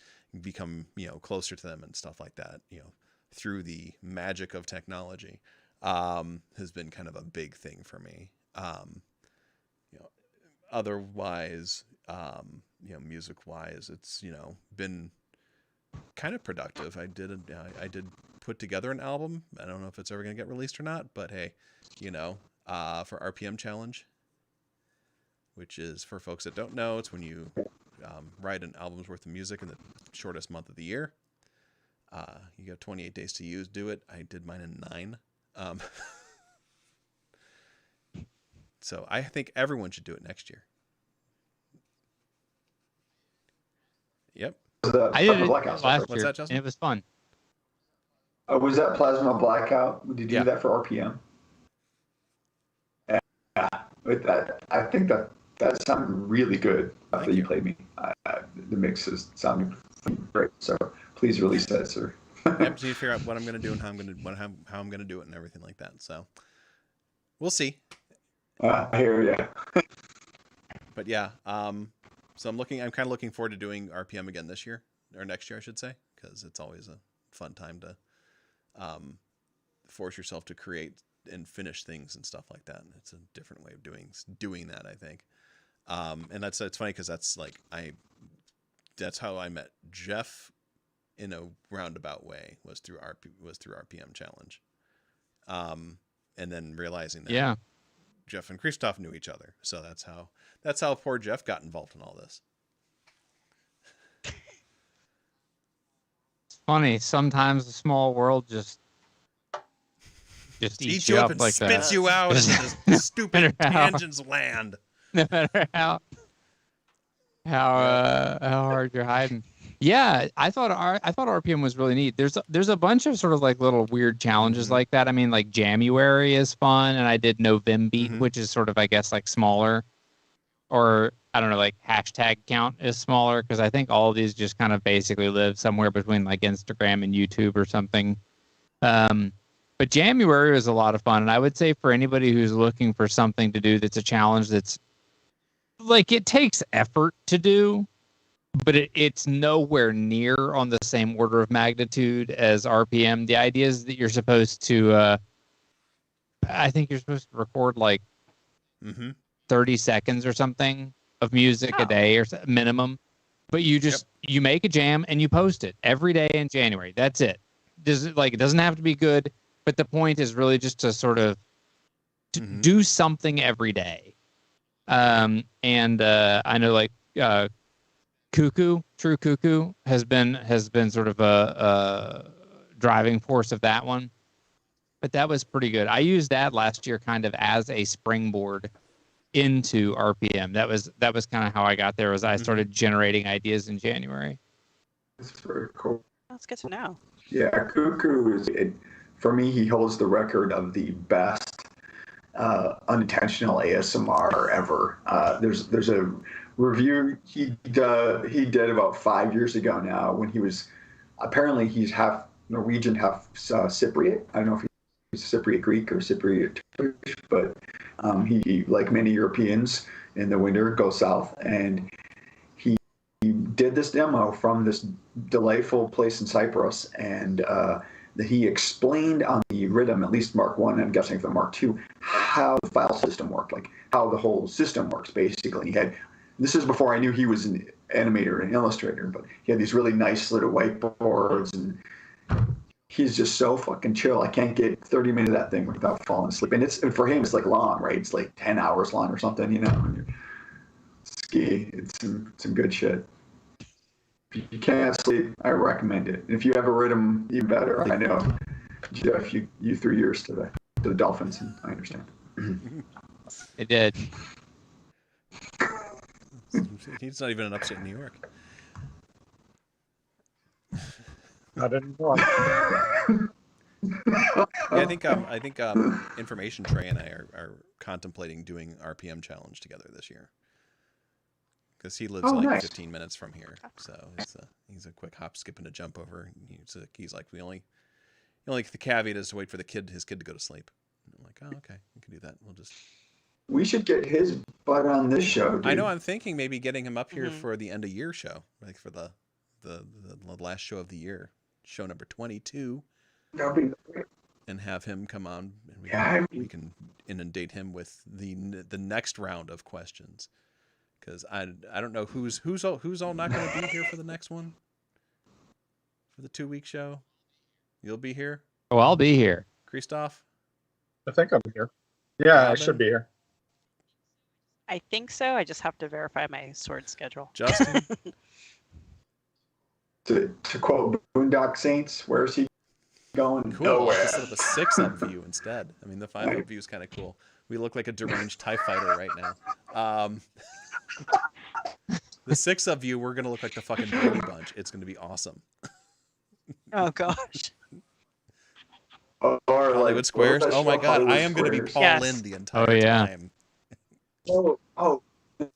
E: become, you know, closer to them and stuff like that, you know, through the magic of technology, has been kind of a big thing for me. You know, otherwise, you know, music wise, it's, you know, been kind of productive. I did put together an album. I don't know if it's ever going to get released or not, but hey, you know, for RPM Challenge, which is, for folks that don't know, it's when you write an album's worth of music in the shortest month of the year. You got 28 days to do it. I did mine in 9. So I think everyone should do it next year. Yep.
G: I did it last
E: What's
G: year,
E: that, Justin?
G: and it was fun.
I: Was that Plasma Blackout? Did you do that for RPM? Yeah. With that, I think that sounded really good after you played me. The mix is sounding great. So please release that, sir.
E: I have to figure out what I'm going to do and how I'm going to do it and everything like that. So we'll see.
I: I hear you.
E: But yeah, so I'm kind of looking forward to doing RPM again this year, or next year, I should say, because it's always a fun time to force yourself to create and finish things and stuff like that. And it's a different way of doing that, I think. And it's funny because that's how I met Jeff in a roundabout way, was through RPM Challenge. And then realizing that Jeff and Christoph knew each other. So that's how poor Jeff got involved in all this.
G: It's funny. Sometimes the small world just eats you up
E: and
G: like
E: spits
G: that.
E: you out into this stupid tangents land.
G: No matter how hard you're hiding. Yeah, I thought RPM was really neat. There's a bunch of sort of like little weird challenges like that. I mean, like January is fun, and I did Novembeat, which is sort of, I guess, like smaller, or I don't know, like hashtag count is smaller, because I think all of these just kind of basically live somewhere between like Instagram and YouTube or something. But But January was a lot of fun, and I would say for anybody who's looking for something to do that's a challenge that's like it takes effort to do, but it's nowhere near on the same order of magnitude as RPM. The idea is that you're supposed to, I think you're supposed to record like 30 seconds or something of music a day or minimum, but you just you make a jam and you post it every day in January. That's it. It doesn't have to be good. But the point is really just to sort of do something every day. I know like Cuckoo, True Cuckoo has been sort of a driving force of that one. But that was pretty good. I used that last year kind of as a springboard into RPM. That was kind of how I got there. Was I started generating ideas in January.
I: That's very cool.
F: That's good to know.
I: Yeah, Cuckoo is it. For me, he holds the record of the best unintentional ASMR ever. There's a review he did about 5 years ago now when he was apparently he's half Norwegian, half Cypriot. I don't know if he's Cypriot Greek or Cypriot Turkish, but he, like many Europeans in the winter, goes south, and he did this demo from this delightful place in Cyprus, and that he explained on the Rhythm, at least Mark 1, I'm guessing for Mark 2, how the file system worked, like how the whole system works, basically. This is before I knew he was an animator and illustrator, but he had these really nice little whiteboards, and he's just so fucking chill. I can't get 30 minutes of that thing without falling asleep. And for him, it's like long, right? It's like 10 hours long or something, you know? It's some good shit. If you can't sleep, I recommend it. If you have a Rhythm, even better. I know, Jeff, you threw yours to the Dolphins, and I understand.
G: It did.
E: He's not even in upstate New York.
H: Not anymore.
E: Yeah, I think Information Trey and I are contemplating doing RPM challenge together this year. Because he lives
I: nice.
E: 15 minutes from here, so he's a quick hop, skip, and a jump over. He's like, the caveat is to wait for his kid to go to sleep. And I'm like, oh, okay, we can do that.
I: We should get his butt on this show, dude.
E: I know. I'm thinking maybe getting him up here for the end of year show, like for the last show of the year, show number 22.
I: That'd be great.
E: And have him come on, and we can inundate him with the next round of questions. Because I don't know who's all not going to be here for the next one, for the 2-week show. You'll be here.
G: Oh, I'll be here.
E: Christoph?
H: I think I'm here. Yeah, I should be here.
F: I think so. I just have to verify my sword schedule.
E: Justin?
I: To quote Boondock Saints, where's he going?
E: Cool.
I: Nowhere.
E: Let's set up a 6-up view instead. I mean, the 5-up view is kind of cool. We look like a deranged TIE fighter right now. The 6-up view, we're going to look like the fucking Brady Bunch. It's going to be awesome.
F: Oh, gosh.
I: Or
E: Hollywood Squares? Oh my god, I am going to be Paul Lynn the entire time.
I: Oh,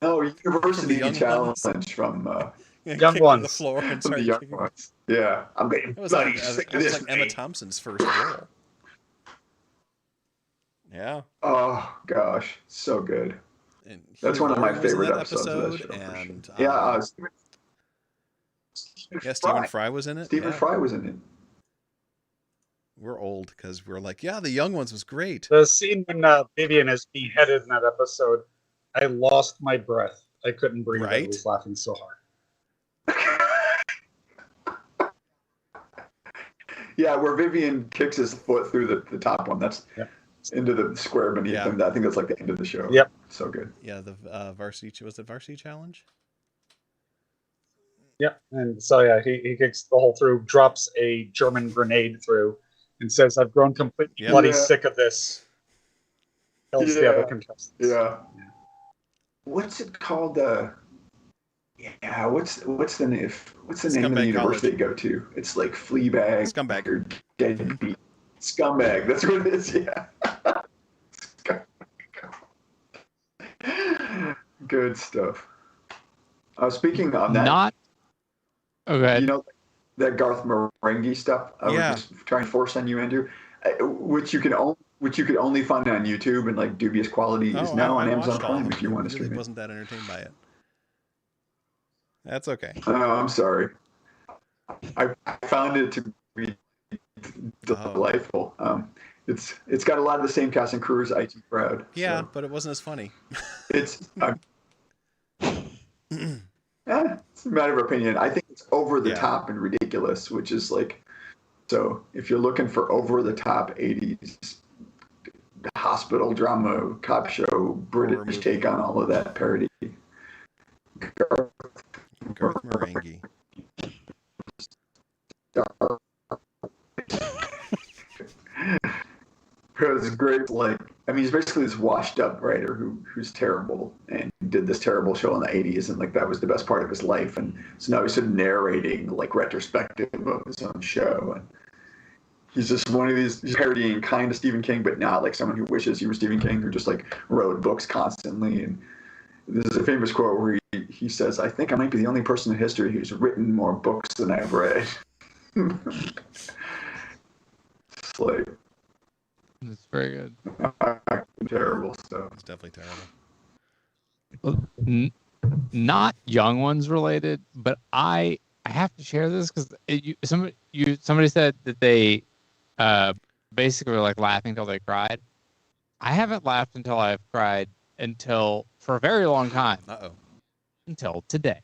I: no, University
E: Young
I: Challenge
E: Ones.
I: from
H: Young Ones.
E: The floor and
I: the Young Ones. Yeah, I'm getting
E: It was
I: bloody
E: like,
I: sick
E: it
I: of
E: was
I: this.
E: like Emma Thompson's first role. Yeah.
I: Oh gosh, so good.
E: And
I: That's
E: Hugh
I: one of my
E: Laurie was in
I: favorite
E: that
I: episodes of that show, for
E: and
I: sure. Yeah,
E: Stephen Fry was in it.
I: Stephen Fry was in it.
E: We're old because we're like, yeah, the Young Ones was great.
H: The scene when Vivian is beheaded in that episode, I lost my breath. I couldn't breathe. I was laughing so hard.
I: Yeah, where Vivian kicks his foot through the top one. That's into the square beneath him. I think that's like the end of the show.
H: Yep.
I: So good.
E: Yeah, the Varsity Challenge?
H: Yep. And so yeah, he kicks the hole through, drops a German grenade through, and says, "I've grown completely bloody sick of this." Tells the other contestants.
I: Yeah. What's it called? What's the name of the university they go to? It's like Fleabag.
E: Scumbag.
I: Or Deadbeat. Scumbag. That's what it is. Yeah. Good stuff. Speaking on that.
G: Okay.
I: You know that Garth Marenghi stuff I was just trying to force on you, Andrew. which you can only find on YouTube and like dubious quality, is now on Amazon
E: watched all of
I: Prime
E: them.
I: if you want to
E: I
I: stream
E: really
I: it.
E: wasn't that entertained by it. That's okay.
I: Oh, I'm sorry. I found it to be delightful. It's got a lot of the same cast and crew as IT Crowd.
E: Yeah,
I: so
E: but it wasn't as funny.
I: it's it's a matter of opinion. I think it's over the top and ridiculous, which is like, so if you're looking for over the top 80s hospital drama, cop show, British take on all of that parody.
E: Garth Marenghi.
I: Because great, like, I mean, he's basically this washed up writer who's terrible and did this terrible show in the 80s, and like that was the best part of his life, and so now he's sort of narrating like retrospective of his own show, and he's just one of these, he's parodying kind of Stephen King, but not like someone who wishes he was Stephen King, who just like wrote books constantly. And this is a famous quote where he says, "I think I might be the only person in history who's written more books than I've read." It's like,
G: It's very good.
I: terrible stuff.
E: It's definitely terrible.
G: Well, not Young Ones related, but I have to share this because somebody said that they basically were like laughing until they cried. I haven't laughed until I've cried for a very long time. Until today.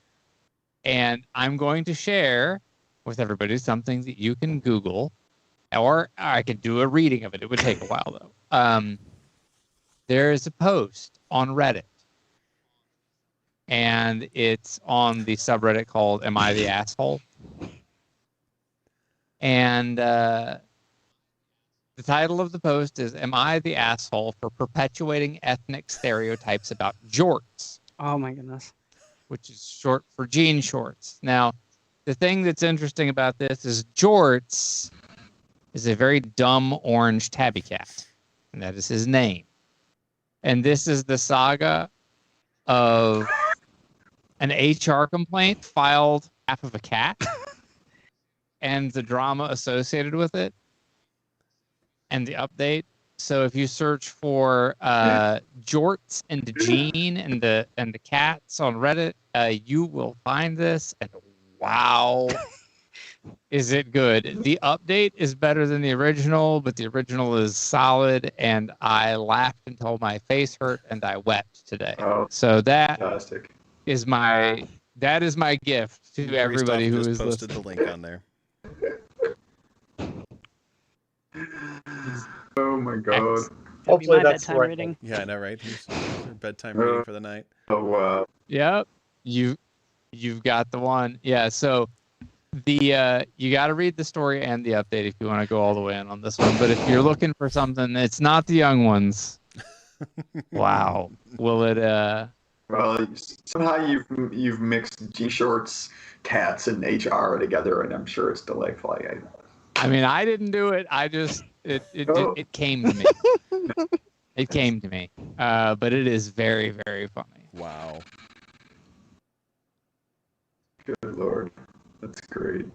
G: And I'm going to share with everybody something that you can Google, or I could do a reading of it. It would take a while though. There is a post on Reddit, and it's on the subreddit called "Am I the Asshole?" And the title of the post is "Am I the Asshole for Perpetuating Ethnic Stereotypes About Jorts?"
F: Oh my goodness.
G: Which is short for jean shorts. Now, the thing that's interesting about this is Jorts is a very dumb orange tabby cat, and that is his name. And this is the saga of an HR complaint filed on behalf of a cat and the drama associated with it and the update. So if you search for Jorts and Jean and the cats on Reddit, you will find this. And wow, is it good? The update is better than the original, but the original is solid. And I laughed until my face hurt and I wept today.
I: Oh,
G: so that
I: fantastic.
G: is my gift to everybody who is
E: posted
G: listening.
E: the link on there.
I: Oh my god.
H: Hopefully that's the
F: bedtime
H: right
F: reading.
E: Yeah, I know, right? Here's your bedtime reading for the night.
I: Oh wow.
G: Yep. You've got the one. Yeah, so the you got to read the story and the update if you want to go all the way in on this one. But if you're looking for something, it's not the Young Ones. Wow. Will it
I: Well, somehow you've mixed G shorts, cats, and HR together, and I'm sure it's delightful.
G: I mean, I didn't do it. I just it came to me. It came to me. But it is very, very funny.
E: Wow.
I: Good lord, that's great.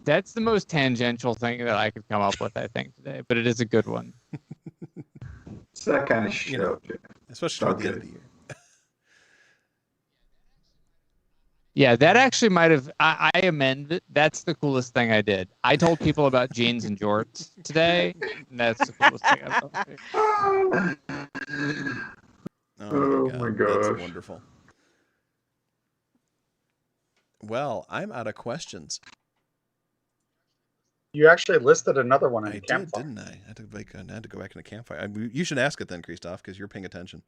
G: That's the most tangential thing that I could come up with, I think, today. But it is a good one.
I: It's that kind of show,
E: especially at the end of the year.
G: Yeah, that actually might have. I amend it. That's the coolest thing I did. I told people about jeans and jorts today. And that's the coolest thing I've done.
I: Oh my gosh.
E: That's wonderful. Well, I'm out of questions.
H: You actually listed another one in
E: I
H: the
E: did,
H: campfire.
E: didn't I? I had to go back in the campfire. You should ask it then, Christoph, because you're paying attention.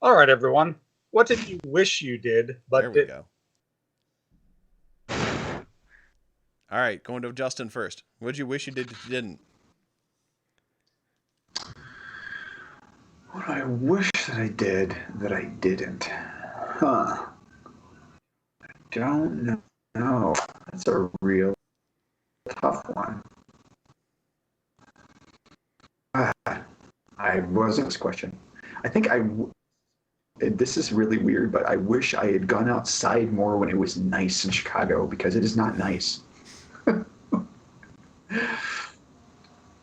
H: All right, everyone. What did you wish you did, but
E: there we go. All right, going to Justin first. What did you wish you did that you didn't?
I: What I wish that I did that I didn't. Huh. I don't know. That's a real tough one. I wasn't this question. I think this is really weird, but I wish I had gone outside more when it was nice in Chicago, because it is not nice.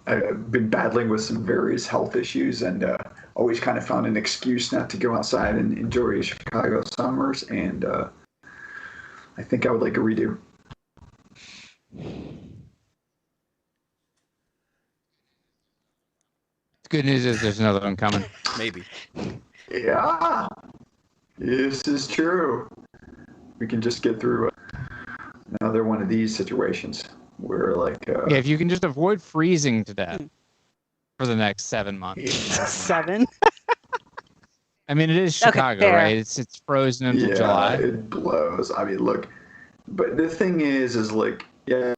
I: I've been battling with some various health issues, and always kind of found an excuse not to go outside and enjoy Chicago summers, and I think I would like a redo.
G: The good news is there's another one coming.
E: Maybe.
I: Yeah, this is true. We can just get through another one of these situations where, like,
G: Yeah, if you can just avoid freezing to death for the next 7 months.
F: 7.
G: I mean, it is
F: Okay,
G: Chicago,
F: fair.
G: right? It's frozen until
I: yeah,
G: July.
I: it blows. I mean, look, but the thing is like, yeah,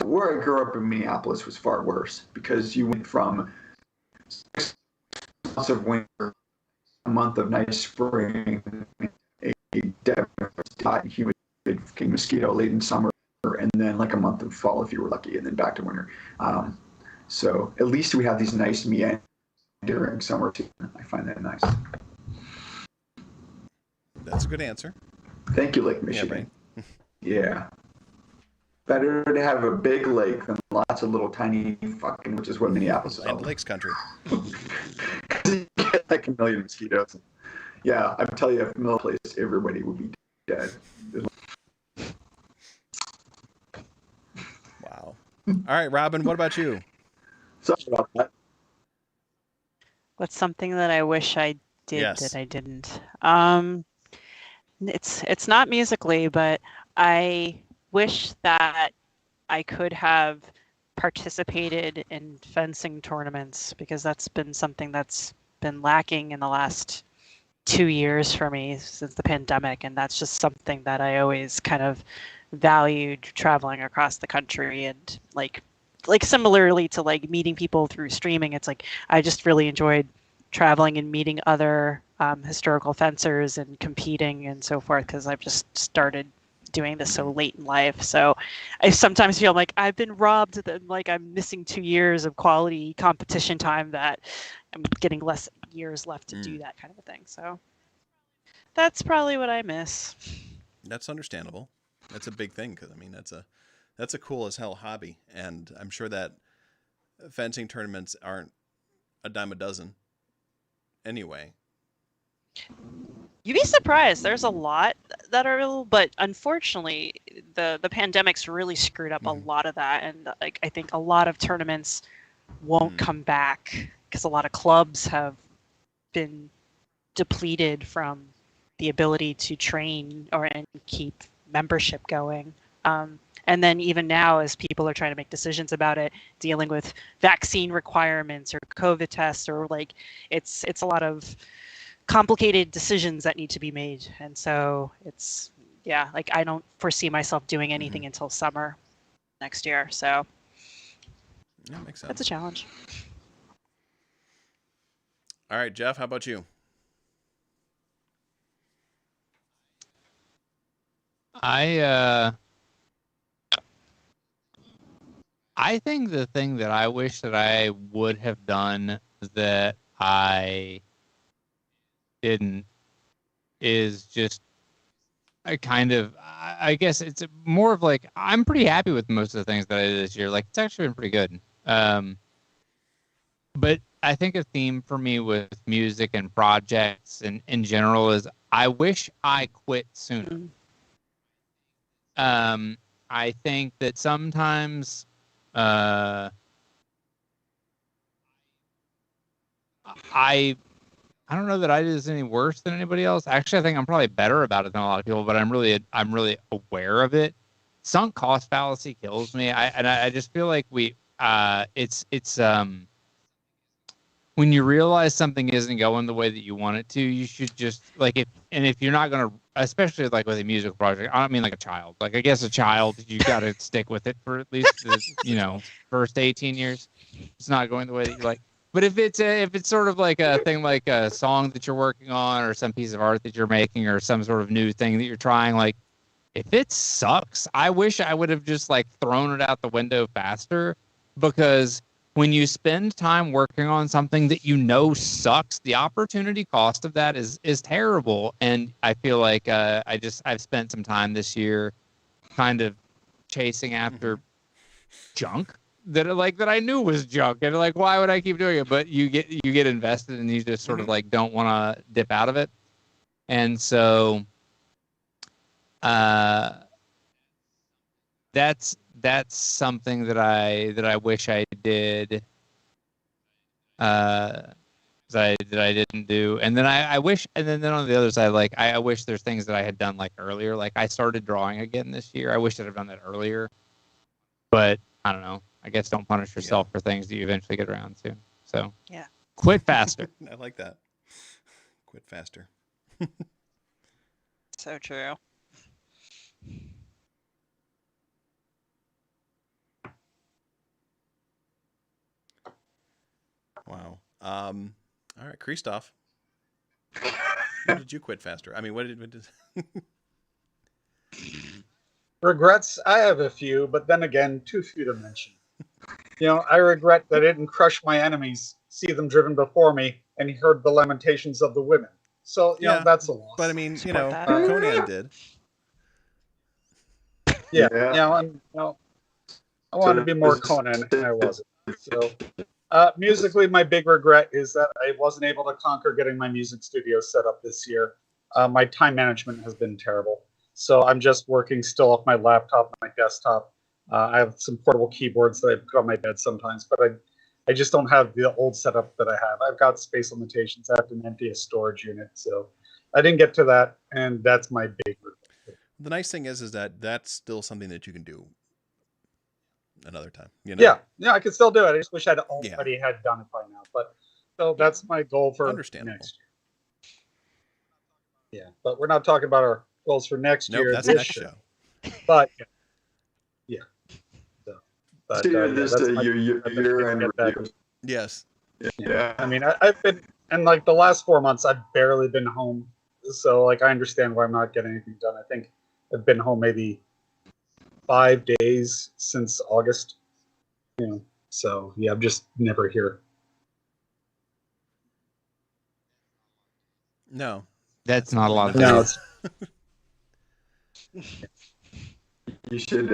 I: where I grew up in Minneapolis was far worse, because you went from 6 months of winter, a month of nice spring, a hot, humid, fucking mosquito-laden summer, and then like a month of fall if you were lucky, and then back to winter. So at least we have these nice meandering summer too. I find that nice.
E: That's a good answer.
I: Thank you, Lake
E: Yeah,
I: Michigan.
E: right.
I: Yeah. Better to have a big lake than lots of little tiny fucking, which is what Minneapolis is.
E: And Lakes Country.
I: You get like a million mosquitoes. Yeah, I tell you, if Mill Place, everybody would be dead.
E: Wow. All right, Robin, what about you?
I: Sorry about that.
F: What's something that I wish I did
E: Yes.
F: that I didn't? It's not musically, but I wish that I could have participated in fencing tournaments, because that's been something that's been lacking in the last 2 years for me since the pandemic, and that's just something that I always kind of valued traveling across the country. And like similarly to like meeting people through streaming, it's like I just really enjoyed traveling and meeting other historical fencers and competing and so forth, because I've just started doing this so late in life. So I sometimes feel like I've been robbed, that like I'm missing 2 years of quality competition time, that I'm getting less years left to do that kind of a thing. So that's probably what I miss.
E: That's understandable. That's a big thing, because I mean that's a cool as hell hobby, and I'm sure that fencing tournaments aren't a dime a dozen. Anyway.
F: You'd be surprised. There's a lot that are, but unfortunately, the pandemic's really screwed up a lot of that, and like I think a lot of tournaments won't come back, because a lot of clubs have been depleted from the ability to train and keep membership going. And then even now, as people are trying to make decisions about it, dealing with vaccine requirements or COVID tests, or like it's a lot of complicated decisions that need to be made. And so it's, yeah, like I don't foresee myself doing anything until summer next year. So
E: Yeah, makes sense.
F: that's a challenge.
E: All right, Jeff, how about you?
G: I think the thing that I wish that I would have done that I didn't is just I guess it's more of like, I'm pretty happy with most of the things that I did this year. Like, it's actually been pretty good. But I think a theme for me with music and projects and in general is I wish I quit sooner. I think that sometimes I don't know that I did this any worse than anybody else. Actually, I think I'm probably better about it than a lot of people, but I'm really aware of it. Sunk cost fallacy kills me. I just feel like it's when you realize something isn't going the way that you want it to, you should just if you're not going to, especially like with a music project, I don't mean like a child. Like, I guess a child, you got to stick with it for at least the, first 18 years. It's not going the way that you like. But if it's sort of like a thing, like a song that you're working on, or some piece of art that you're making, or some sort of new thing that you're trying, like, if it sucks, I wish I would have just like thrown it out the window faster, because when you spend time working on something that you know sucks, the opportunity cost of that is terrible. And I feel like I've spent some time this year kind of chasing after junk that I knew was junk, and like, why would I keep doing it? But you get invested, and you just sort of like don't want to dip out of it. And so that's something that I wish I did that I didn't do. And then I wish, and then on the other side, like I wish there's things that I had done like earlier. Like I started drawing again this year. I wish I'd have done that earlier. But I don't know. I guess don't punish yourself for things that you eventually get around to. So
F: Yeah.
G: Quit faster.
E: I like that. Quit faster.
F: So true.
E: Wow. All right, Christoph. When did you quit faster? I mean, what did
H: Regrets, I have a few, but then again, too few to mention. I regret that I didn't crush my enemies, see them driven before me, and heard the lamentations of the women. So, that's a loss.
E: But I mean,
F: that.
E: Conan did.
H: Yeah.
I: Yeah.
H: I wanted to be more Conan, and I wasn't. So, musically, my big regret is that I wasn't able to conquer getting my music studio set up this year. My time management has been terrible. So I'm just working still off my laptop, my desktop. I have some portable keyboards that I put on my bed sometimes, but I just don't have the old setup that I have. I've got space limitations. I have to empty a storage unit. So I didn't get to that, and that's my big regret.
E: The nice thing is that that's still something that you can do another time.
H: Yeah, I can still do it. I just wish I'd already had done it by now. But so that's my goal for next year. Yeah, but we're not talking about our goals for next year.
E: That's next show.
H: But yeah. So,
I: But year end review.
E: Yes.
I: Yeah.
H: I mean, I've been, and like the last 4 months, I've barely been home. So like, I understand why I'm not getting anything done. I think I've been home maybe 5 days since August. So yeah, I'm just never here.
E: No.
G: That's not a lot of
H: No,
G: days.
I: You should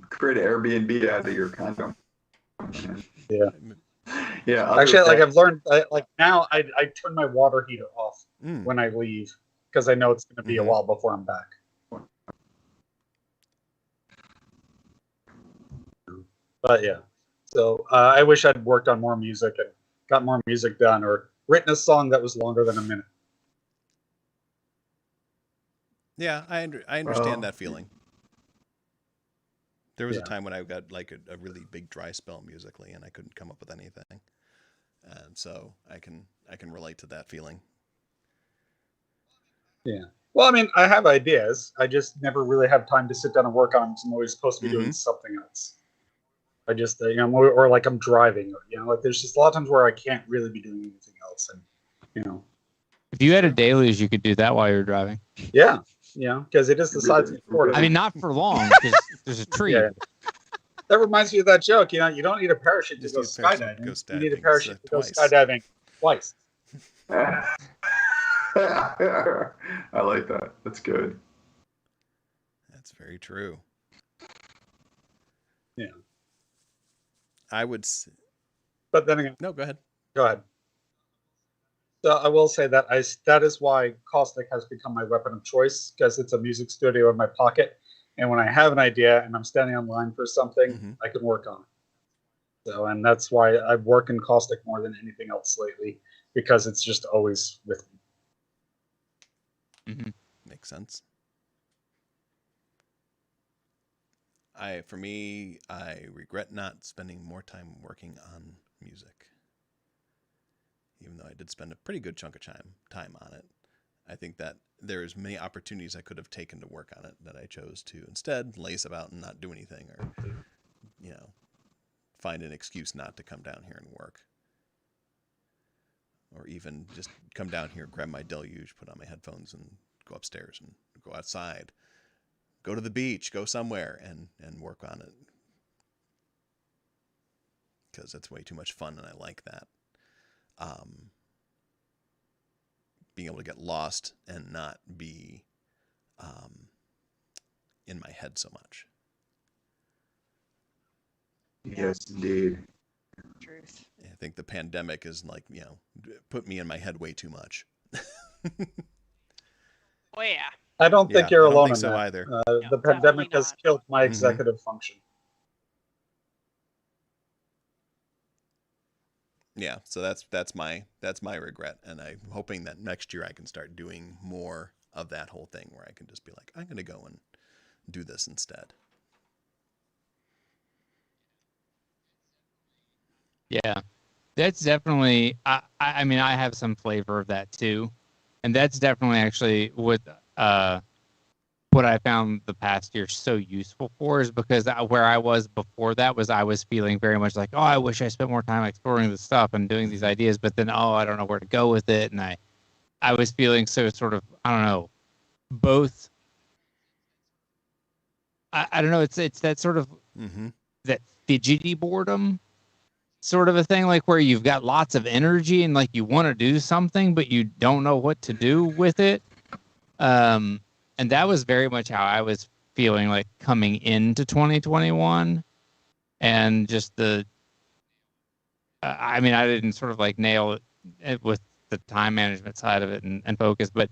I: create an Airbnb out of your condo.
H: Yeah.
I: Yeah.
H: Actually, like I've learned, now I turn my water heater off when I leave because I know it's going to be a while before I'm back. But yeah, so I wish I'd worked on more music and got more music done, or written a song that was longer than a minute.
E: Yeah, I understand that feeling. There was a time when I got like a really big dry spell musically, and I couldn't come up with anything, and so I can relate to that feeling.
H: Yeah. Well, I mean, I have ideas. I just never really have time to sit down and work on them. I'm always supposed to be doing something else. I just, or like I'm driving, like there's just a lot of times where I can't really be doing anything else, and
G: If you had a dailies, you could do that while you're driving.
H: Yeah, because it is the size of the Florida.
G: I mean, not for long, because there's a tree.
H: Yeah. That reminds me of that joke. You don't need a parachute to go
E: Just need a parachute
H: skydiving.
E: to go
H: You need a
E: skydiving,
H: parachute to go
E: twice.
H: skydiving twice.
I: I like that. That's good.
E: That's very true.
H: Yeah.
E: I would.
H: But then again,
E: No, go ahead.
H: go ahead. So I will say that that is why Caustic has become my weapon of choice, because it's a music studio in my pocket, and when I have an idea and I'm standing on line for something, I can work on it. So, and that's why I work in Caustic more than anything else lately, because it's just always with me.
E: Makes sense. For me, I regret not spending more time working on music. Even though I did spend a pretty good chunk of time on it. I think that there's many opportunities I could have taken to work on it that I chose to instead laze about and not do anything, or, find an excuse not to come down here and work. Or even just come down here, grab my deluge, put on my headphones, and go upstairs and go outside. Go to the beach, go somewhere and work on it. because it's way too much fun, and I like that. Being able to get lost and not be in my head so much.
I: Yes, indeed.
F: Truth.
E: I think the pandemic is like, put me in my head way too much.
F: Oh yeah.
H: I don't think you're
E: I don't
H: alone
E: think
H: in
E: so
H: that.
E: either.
H: The pandemic has
F: not.
H: killed my
E: Mhm.
H: executive function.
E: Yeah, so that's my regret, and I'm hoping that next year I can start doing more of that whole thing where I can just be like, I'm going to go and do this instead.
G: Yeah, that's definitely. I mean, I have some flavor of that too, and that's definitely actually what I found the past year so useful for, is because where I was before that was I was feeling very much like, oh, I wish I spent more time exploring this stuff and doing these ideas, but then I don't know where to go with it, and I was feeling so sort of, I don't know, both. I don't know. It's that sort of that fidgety boredom sort of a thing, like where you've got lots of energy and like you want to do something, but you don't know what to do with it. And that was very much how I was feeling like coming into 2021, and just I mean, I didn't sort of like nail it with the time management side of it and focus, but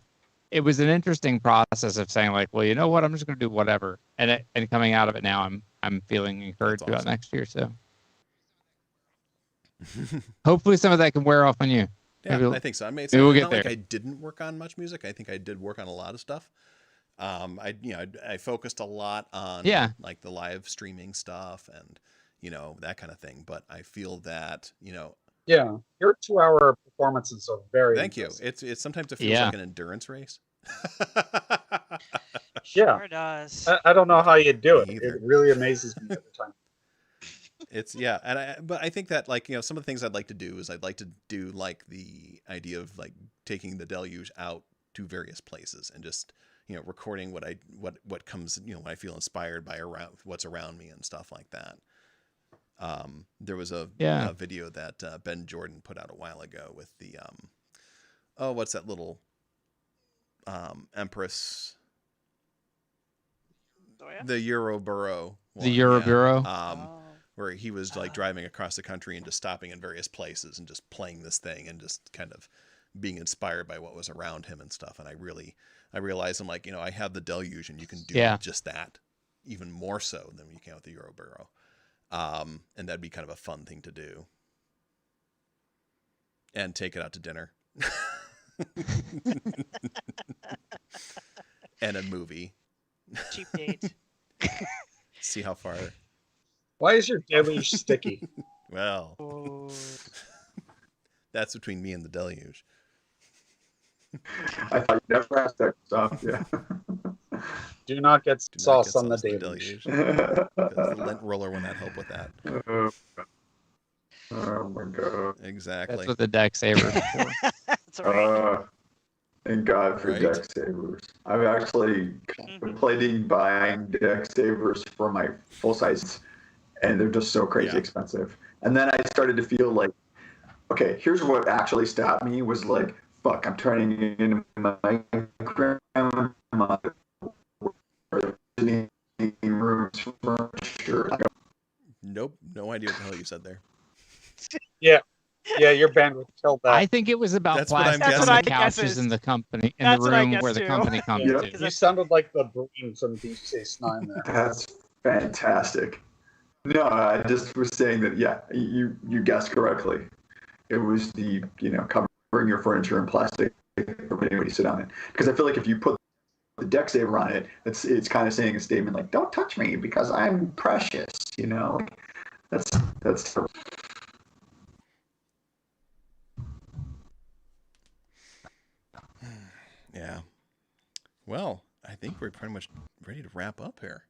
G: it was an interesting process of saying like, well, you know what, I'm just going to do whatever. And coming out of it now, I'm feeling encouraged about next year. So hopefully some of that can wear off on you.
E: Yeah, I think so. I mean, it's
G: we'll get
E: not
G: there.
E: like I didn't work on much music. I think I did work on a lot of stuff. I focused a lot on like the live streaming stuff and that kind of thing. But I feel that
H: Yeah, your 2-hour performances are very.
E: Thank
H: impressive.
E: you. It's sometimes it feels like an endurance race.
F: Sure does.
H: I don't know how you do it.
E: Either.
H: It really amazes me every time.
E: It's but I think that like some of the things I'd like to do is I'd like to do like the idea of like taking the Deluge out to various places and just recording what comes when I feel inspired by what's around me and stuff like that. There was a video that Ben Jordan put out a while ago with the what's that little Empress, the Euroboro one,
G: the Euroboro,
E: where he was like driving across the country and just stopping in various places and just playing this thing and just kind of being inspired by what was around him and stuff. And I realized I'm like, I have the Deluge and you can do just that even more so than you can with the Euroboro. And that'd be kind of a fun thing to do. And take it out to dinner. And a movie.
F: Cheap date.
E: See how far.
H: Why is your Deluge sticky?
E: Well, that's between me and the Deluge.
I: I thought you never asked that stuff. Yeah.
H: Do not get sauce on the Deluge.
E: The lint roller will not help with that.
I: Oh my god.
E: Exactly.
G: That's what the deck saver is for.
F: That's right.
I: Thank God for deck savers. I'm actually contemplating buying deck savers for my full size, and they're just so crazy expensive. And then I started to feel like, okay, here's what actually stopped me was like, fuck, I'm turning into my grandmother rooms furniture.
E: Nope, no idea what the hell you said there.
H: Yeah, your bandwidth killed that.
G: I think it was about
E: That's what I'm
G: plastic on
E: guessing.
G: the couches in the company, in
F: That's
G: the
F: what I
G: room
F: guessed
G: where the
F: too.
G: company comes
H: Yeah,
G: to.
H: you sounded like the Breen from Deep Space Nine there.
I: That's fantastic. No, I just was saying that, yeah, you guessed correctly. It was the, covering your furniture in plastic for anybody to sit on it. Because I feel like if you put the deck saver on it, it's kind of saying a statement like, don't touch me because I'm precious, That's
E: Yeah. Well, I think we're pretty much ready to wrap up here.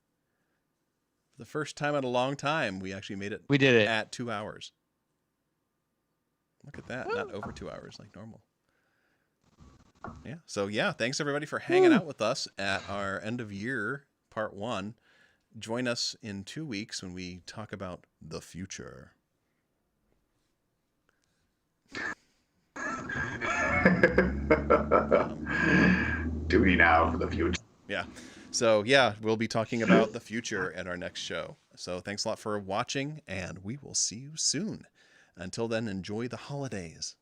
E: For the first time in a long time, we actually made it.
G: We did it
E: at 2 hours. Look at that. Not over 2 hours like normal. Yeah. So, thanks everybody for hanging out with us at our end of year part 1. Join us in 2 weeks when we talk about the future.
I: Duty now for the future.
E: Yeah. So, yeah, we'll be talking about the future at our next show. So, thanks a lot for watching, and we will see you soon. Until then, enjoy the holidays.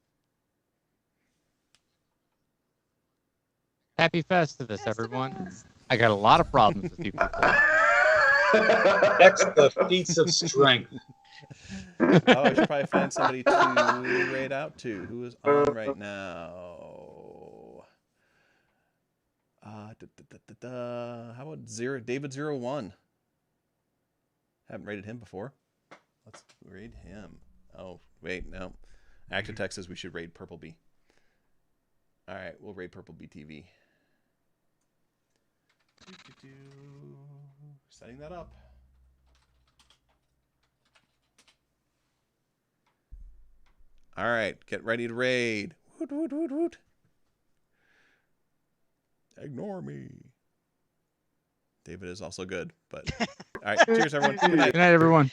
G: Happy Festivus, everyone. I got a lot of problems with you people.
H: That's the feats of strength.
E: Oh, I should probably find somebody to raid out to. Who is on right now? How about David01? Haven't raided him before. Let's raid him. Oh, wait, no. Actitech says we should raid Purple Bee. All right, we'll raid Purple Bee TV. Setting that up. All right, get ready to raid. Woot, woot, woot, woot. Ignore me. David is also good, but all right. Cheers, everyone. Good night.
G: Good night, everyone.